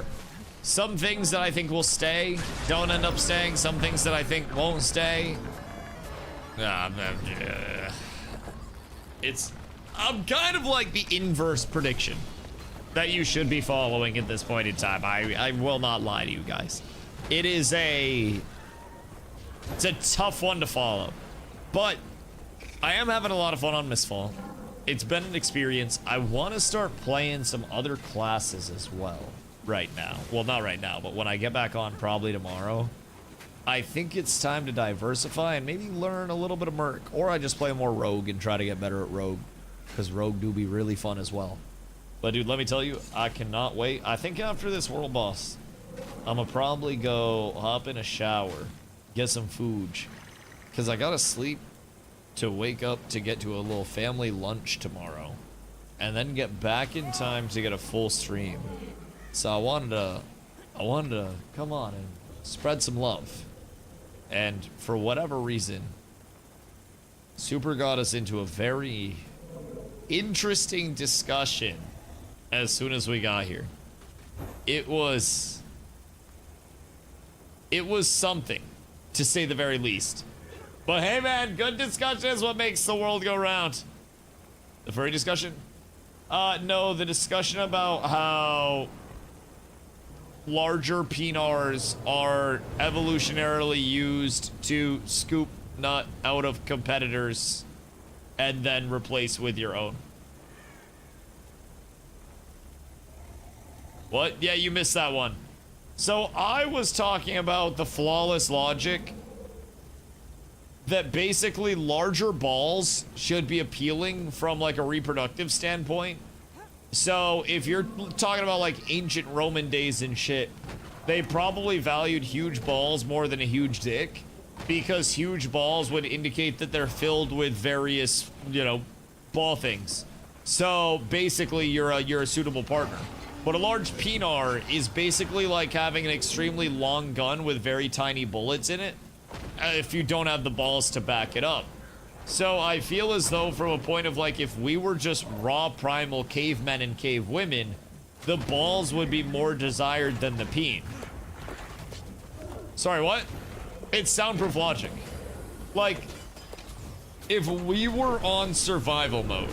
Speaker 1: Some things that I think will stay don't end up staying. Some things that I think won't stay. I'm kind of like the inverse prediction that you should be following at this point in time. I will not lie to you guys. It's a tough one to follow, but I am having a lot of fun on Mistfall. It's been an experience. I want to start playing some other classes as well right now. Well, not right now, but when I get back on probably tomorrow. I think it's time to diversify and maybe learn a little bit of Merc, or I just play more Rogue and try to get better at Rogue, because Rogue do be really fun as well. But dude, let me tell you, I cannot wait. I think after this world boss, I'm gonna probably go hop in a shower, get some food, because I gotta sleep to wake up to get to a little family lunch tomorrow. and then get back in time to get a full stream. So I wanted to come on and spread some love. And for whatever reason, Super got us into a very interesting discussion as soon as we got here. It was something, to say the very least. But hey man, good discussion is what makes the world go round. The furry discussion? No, the discussion about how larger penars are evolutionarily used to scoop nut out of competitors and then replace with your own. What? Yeah, you missed that one. So I was talking about the flawless logic that basically larger balls should be appealing from like a reproductive standpoint. So if you're talking about like ancient Roman days and shit, they probably valued huge balls more than a huge dick, because huge balls would indicate that they're filled with various, you know, ball things. So basically you're a suitable partner. But a large penar is basically like having an extremely long gun with very tiny bullets in it, if you don't have the balls to back it up. So I feel as though from a point of like, if we were just raw primal cavemen and cave women, the balls would be more desired than the peen. Sorry, what? It's soundproof logic. Like, if we were on survival mode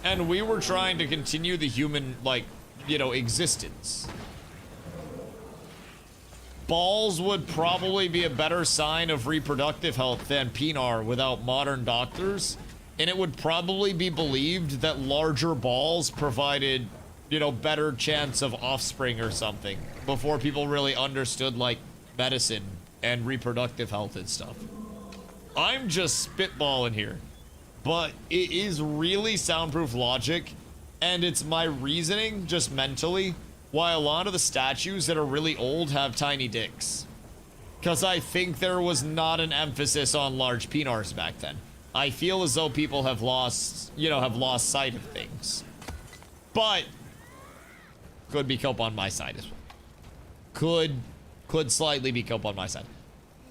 Speaker 1: and we were trying to continue the human, like, you know, existence, balls would probably be a better sign of reproductive health than penar without modern doctors, and it would probably be believed that larger balls provided, you know, better chance of offspring or something before people really understood like medicine and reproductive health and stuff. I'm just spitballing here, but it is really soundproof logic, and it's my reasoning just mentally why a lot of the statues that are really old have tiny dicks. Because I think there was not an emphasis on large penars back then. I feel as though people have lost, you know, have lost sight of things. But could be cope on my side as well. Could slightly be cope on my side.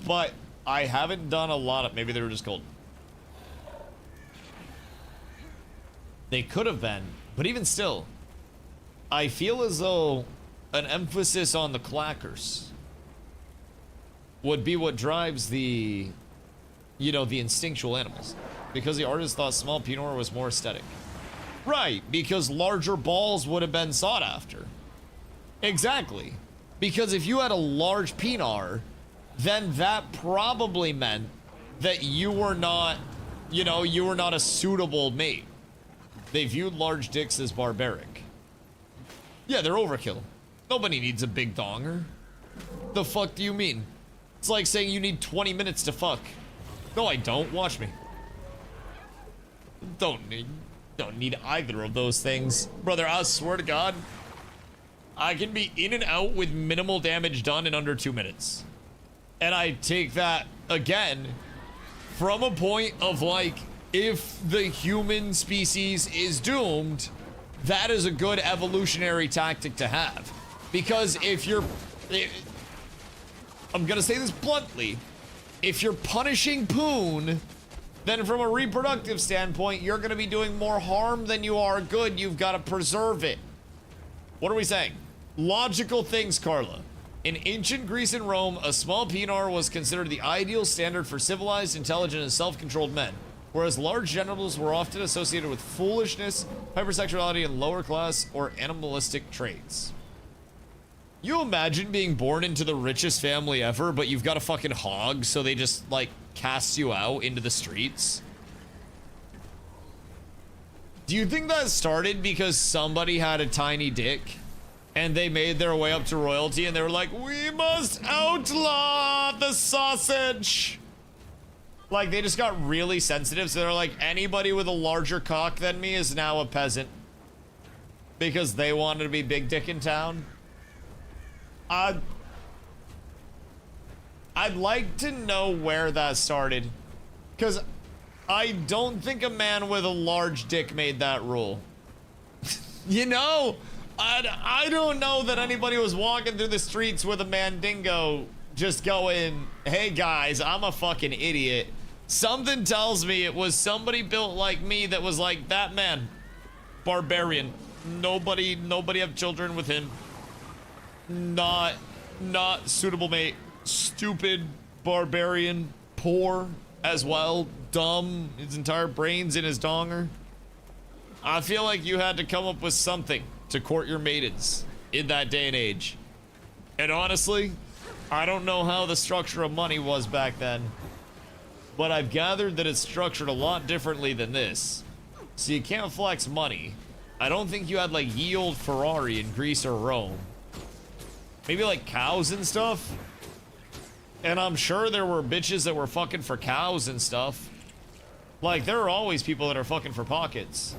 Speaker 1: But I haven't done a lot of, maybe they were just cold. They could have been, but even still, I feel as though an emphasis on the clackers would be what drives the, you know, the instinctual animals. Because the artist thought small penor was more aesthetic. Right, because larger balls would have been sought after. Exactly. Because if you had a large penar, then that probably meant that you were not, you know, you were not a suitable mate. They viewed large dicks as barbaric. Yeah, they're overkill. Nobody needs a big donger. The fuck do you mean? It's like saying you need 20 minutes to fuck. No, I don't. Watch me. Don't need either of those things. Brother, I swear to God, I can be in and out with minimal damage done in under 2 minutes. And I take that, again, from a point of like, if the human species is doomed, that is a good evolutionary tactic to have. Because if you're, I'm gonna say this bluntly, if you're punishing poon, then from a reproductive standpoint, you're gonna be doing more harm than you are good. You've got to preserve it. What are we saying? Logical things, Carla. In ancient Greece and Rome, a small penar was considered the ideal standard for civilized, intelligent, and self-controlled men, whereas large genitals were often associated with foolishness, hypersexuality, and lower class or animalistic traits. You imagine being born into the richest family ever, but you've got a fucking hog, so they just, like, cast you out into the streets? Do you think that started because somebody had a tiny dick and they made their way up to royalty and they were like, we must outlaw the sausage? Like, they just got really sensitive, so they're like, anybody with a larger cock than me is now a peasant. Because they wanted to be big dick in town. I'd like to know where that started. Because I don't think a man with a large dick made that rule. You know, I don't know that anybody was walking through the streets with a mandingo just going, hey guys, I'm a fucking idiot. Something tells me it was somebody built like me that was like, that man, barbarian. Nobody have children with him. Not suitable mate. Stupid, barbarian, poor as well, dumb, his entire brain's in his donger. I feel like you had to come up with something to court your maidens in that day and age. And honestly, I don't know how the structure of money was back then, but I've gathered that it's structured a lot differently than this. So you can't flex money. I don't think you had like ye old Ferrari in Greece or Rome. Maybe like cows and stuff. And I'm sure there were bitches that were fucking for cows and stuff. Like, there are always people that are fucking for pockets.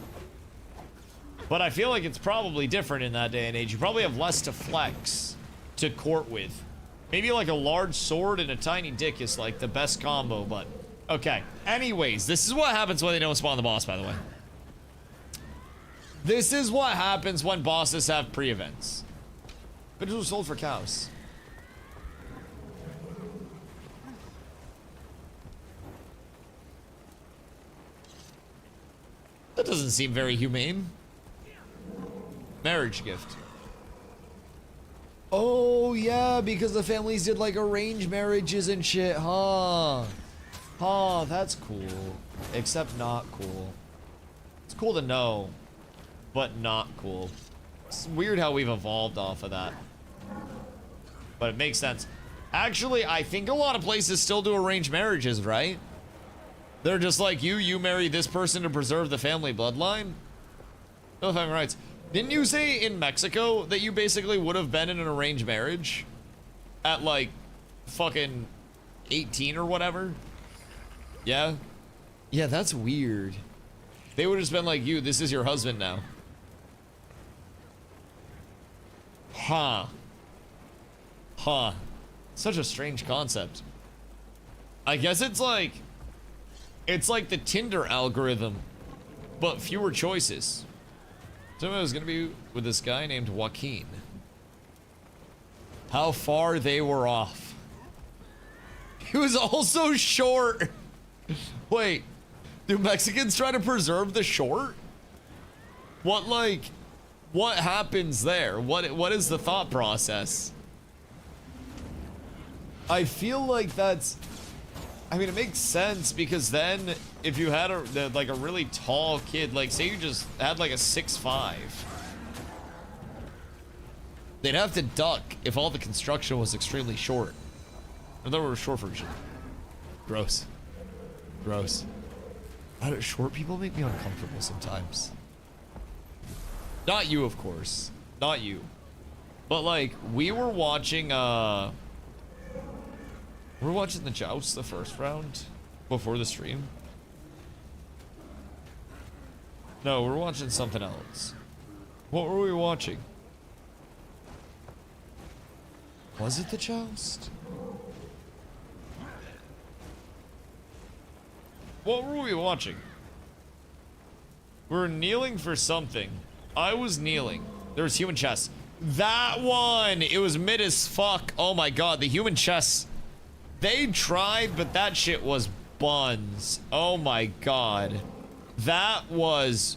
Speaker 1: But I feel like it's probably different in that day and age. You probably have less to flex to court with. Maybe like a large sword and a tiny dick is like the best combo, but okay. Anyways, this is what happens when they don't spawn the boss, by the way. This is what happens when bosses have pre-events. Bitches were sold for cows. That doesn't seem very humane. Marriage gift. Oh, yeah, because the families did like arranged marriages and shit, huh? Huh, that's cool. Except not cool. It's cool to know, but not cool. It's weird how we've evolved off of that. But it makes sense. Actually, I think a lot of places still do arranged marriages, right? They're just like, you marry this person to preserve the family bloodline? No family rights. Didn't you say in Mexico that you basically would have been in an arranged marriage? At like, fucking 18 or whatever? Yeah? Yeah, that's weird. They would have just been like, this is your husband now. Huh. Huh. Such a strange concept. I guess it's like the Tinder algorithm, but fewer choices. So I was gonna be with this guy named Joaquin. How far they were off. He was also short. Wait, do Mexicans try to preserve the short? What happens there? What is the thought process? I feel like that's, I mean, it makes sense because then if you had like a really tall kid, like say you just had like a 6'5", they'd have to duck if all the construction was extremely short. Or they were short version. Gross. Gross. Short people make me uncomfortable sometimes. Not you, of course. Not you. But like, we were watching we're watching the Joust, the first round, before the stream. No, we're watching something else. What were we watching? Was it the Joust? What were we watching? We were kneeling for something. I was kneeling. There was human chess. That one! It was mid as fuck. Oh my god, the human chess. They tried, but that shit was buns. Oh my god. That was...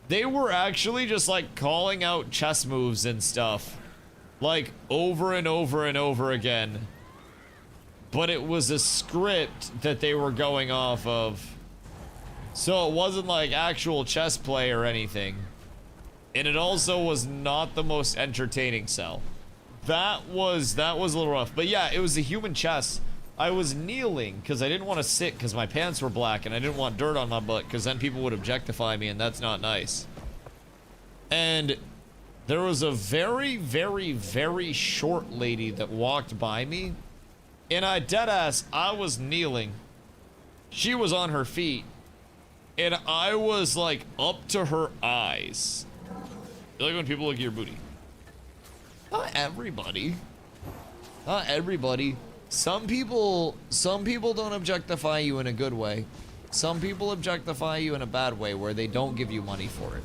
Speaker 1: They were actually just like calling out chess moves and stuff. Like over and over and over again. But it was a script that they were going off of. So it wasn't like actual chess play or anything. And it also was not the most entertaining cell. That was a little rough. But yeah, it was the human chess. I was kneeling because I didn't want to sit because my pants were black and I didn't want dirt on my butt because then people would objectify me and that's not nice. And there was a very, very, very short lady that walked by me. And I deadass, I was kneeling. She was on her feet. And I was like up to her eyes. You like when people look at your booty? Not everybody. Not everybody. Some people don't objectify you in a good way. Some people objectify you in a bad way where they don't give you money for it.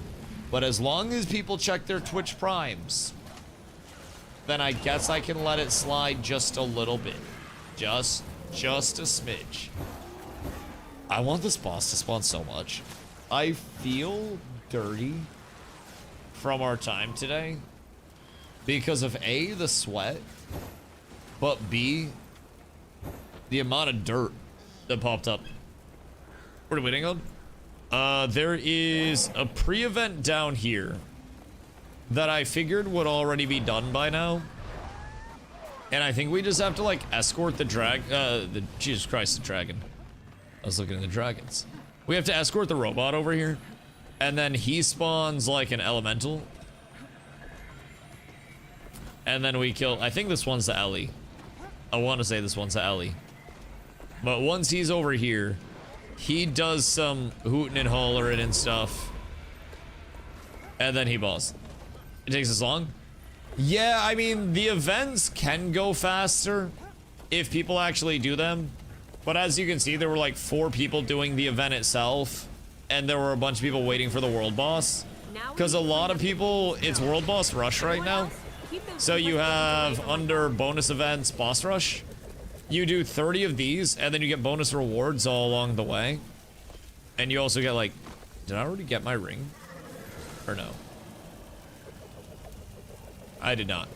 Speaker 1: But as long as people check their Twitch primes, then I guess I can let it slide just a little bit. Just a smidge. I want this boss to spawn so much. I feel dirty from our time today because of A, the sweat, but B, the amount of dirt that popped up. What are we waiting on? There is a pre-event down here that I figured would already be done by now. And I think we just have to, like, escort the Jesus Christ, the dragon. I was looking at the dragons. We have to escort the robot over here. And then he spawns, like, an elemental. And then we kill... I think this one's the Ellie. I want to say this one's the Ellie. But once he's over here, he does some hooting and hollering and stuff. And then he balls. It takes as long? Yeah, I mean, the events can go faster if people actually do them. But as you can see, there were like 4 people doing the event itself. And there were a bunch of people waiting for the world boss. Because a lot of people, it's world boss rush right now. So you have under bonus events, boss rush. You do 30 of these, and then you get bonus rewards all along the way. And you also get like, did I already get my ring? Or no? I did not.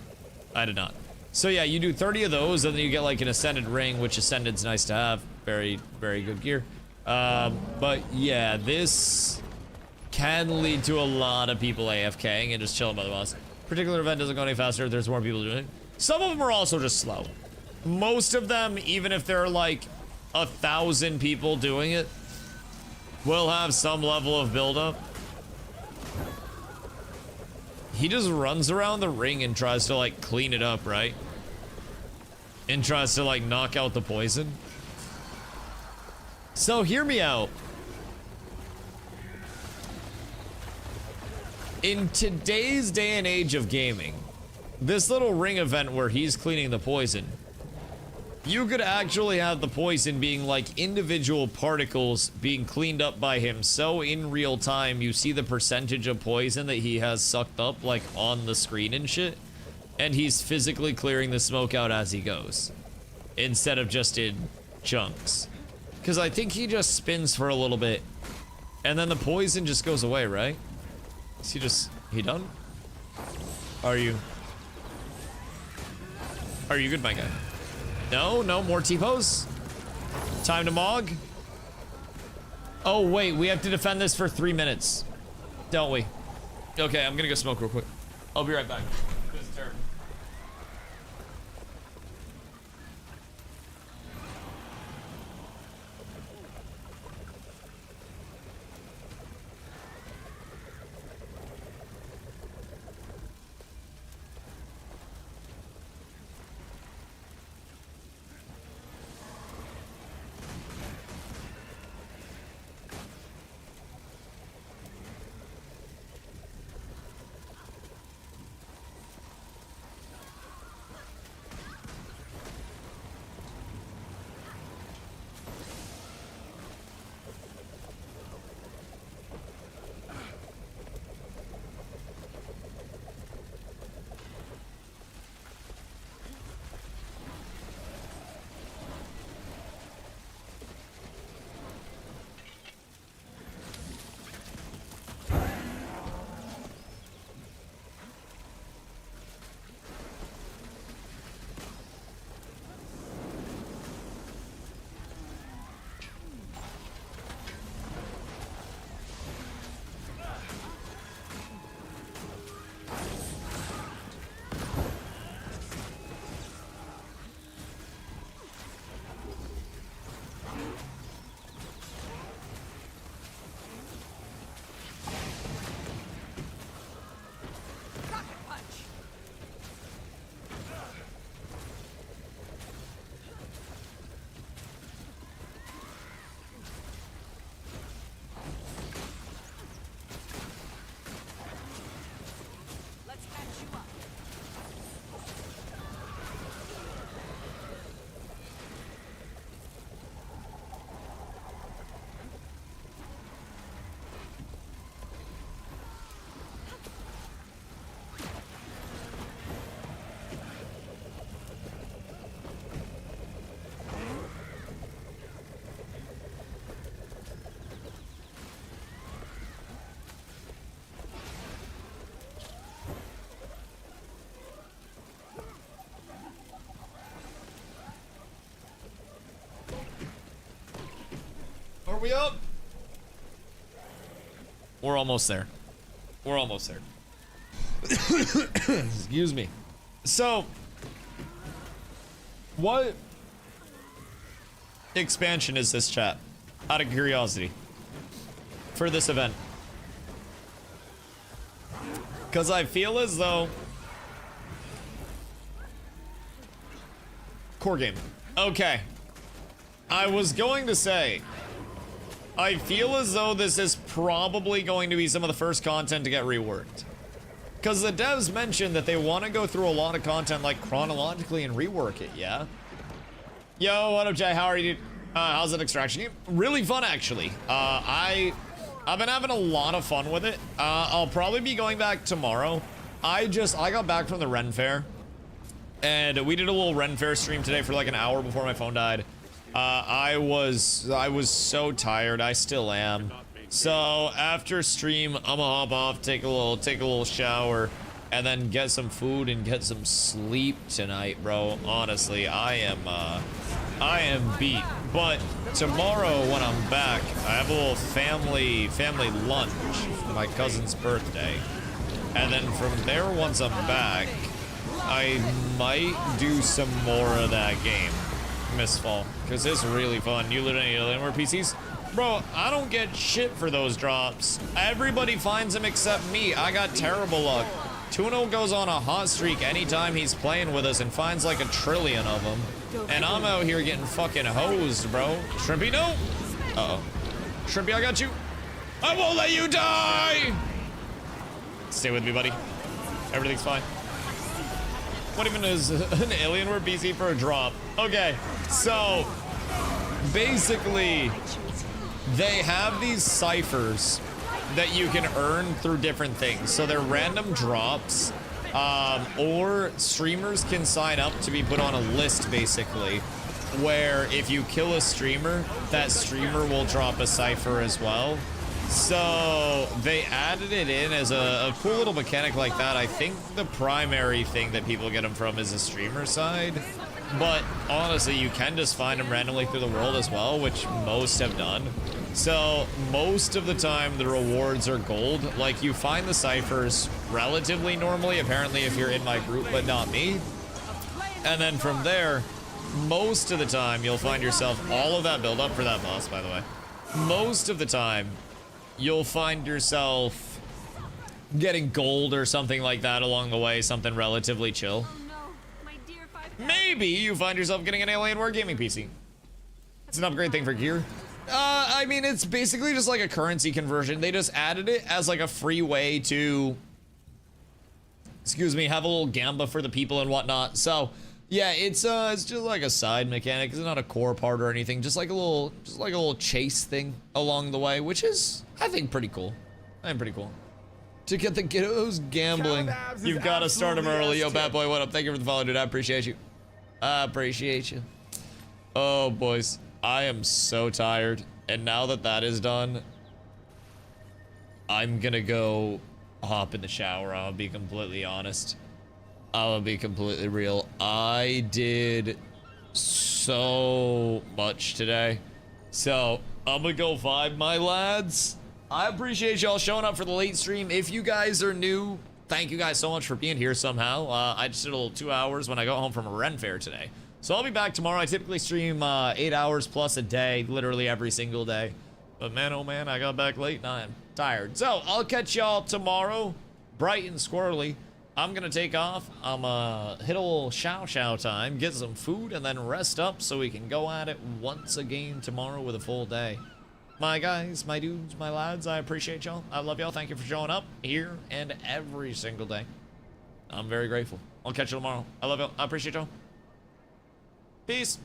Speaker 1: I did not. So yeah, you do 30 of those, and then you get like an ascended ring, which ascended's nice to have. Very, very good gear. But yeah, this can lead to a lot of people AFKing and just chilling by the boss. Particular event doesn't go any faster if there's more people doing it. Some of them are also just slow. Most of them, even if there are like 1,000 people doing it, will have some level of buildup. He just runs around the ring and tries to like clean it up, right? And tries to like knock out the poison. So hear me out. In today's day and age of gaming, this little ring event where he's cleaning the poison, you could actually have the poison being like individual particles being cleaned up by him. So in real time, you see the percentage of poison that he has sucked up like on the screen and shit. And he's physically clearing the smoke out as he goes, instead of just in chunks. Because I think he just spins for a little bit, and then the poison just goes away, right? Is he done? Are you good, my guy? No more T-pose? Time to Mog? Oh, wait, we have to defend this for 3 minutes. Don't we? Okay, I'm gonna go smoke real quick. I'll be right back. This is terrible. we up? We're almost there. We're almost there. Excuse me. So, what expansion is this, chat? Out of curiosity. For this event. Because I feel as though... Core game. Okay. I was going to say... I feel as though this is probably going to be some of the first content to get reworked. Because the devs mentioned that they want to go through a lot of content, like, chronologically and rework it, yeah? Yo, what up, Jay? How are you? How's that extraction game? Really fun, actually. I've been having a lot of fun with it. I'll probably be going back tomorrow. I got back from the Ren Fair. And we did a little Ren Fair stream today for like an hour before my phone died. I was so tired. I still am. So after stream, I'm gonna hop off, take a little shower, and then get some food and get some sleep tonight, bro. Honestly, I am beat. But tomorrow when I'm back, I have a little family lunch for my cousin's birthday. And then from there, once I'm back, I might do some more of that game. Mistfall, because it's really fun. You literally need more PCs. Bro, I don't get shit for those drops. Everybody finds them except me. I got terrible luck. Tuno goes on a hot streak anytime he's playing with us and finds like 1 trillion of them. And I'm out here getting fucking hosed, bro. Shrimpy, no. Uh-oh. Shrimpy, I got you. I won't let you die! Stay with me, buddy. Everything's fine. What even is an Alienware PC for a drop? Okay, so basically they have these ciphers that you can earn through different things. So they're random drops, or streamers can sign up to be put on a list, basically, where if you kill a streamer, that streamer will drop a cipher as well. So they added it in as a cool little mechanic like that. I think the primary thing that people get them from is the streamer side. But honestly, you can just find them randomly through the world as well, which most have done. So most of the time, the rewards are gold. Like, you find the ciphers relatively normally, apparently, if you're in my group, but not me. And then from there, most of the time, you'll find yourself all of that build up for that boss, by the way. Most of the time, you'll find yourself getting gold or something like that along the way, something relatively chill. Maybe you find yourself getting an Alienware gaming PC. It's an upgrade thing for gear. I mean, it's basically just like a currency conversion. They just added it as like a free way to, excuse me, have a little gamba for the people and whatnot. So yeah, it's just like a side mechanic. It's not a core part or anything. Just like a little chase thing along the way, which is, I think, pretty cool. I'm pretty cool. To get the kiddos gambling, you've got to start them early. Yo, bad boy, what up? Thank you for the follow, dude. I appreciate you. I appreciate you. Oh, boys. I am so tired. And now that that is done, I'm gonna go hop in the shower. I'll be completely honest. I'll be completely real. I did so much today. So I'm gonna go vibe, my lads. I appreciate y'all showing up for the late stream. If you guys are new, thank you guys so much for being here somehow. I just did a little 2 hours when I got home from a Ren Fair today. So I'll be back tomorrow. I typically stream 8 hours plus a day, literally every single day. But man, oh man, I got back late and I'm tired. So I'll catch y'all tomorrow, bright and squirrely. I'm gonna take off. I'm hit a little chow time, get some food, and then rest up so we can go at it once again tomorrow with a full day. My guys, my dudes, my lads, I appreciate y'all. I love y'all. Thank you for showing up here and every single day. I'm very grateful. I'll catch you tomorrow. I love y'all. I appreciate y'all. Peace.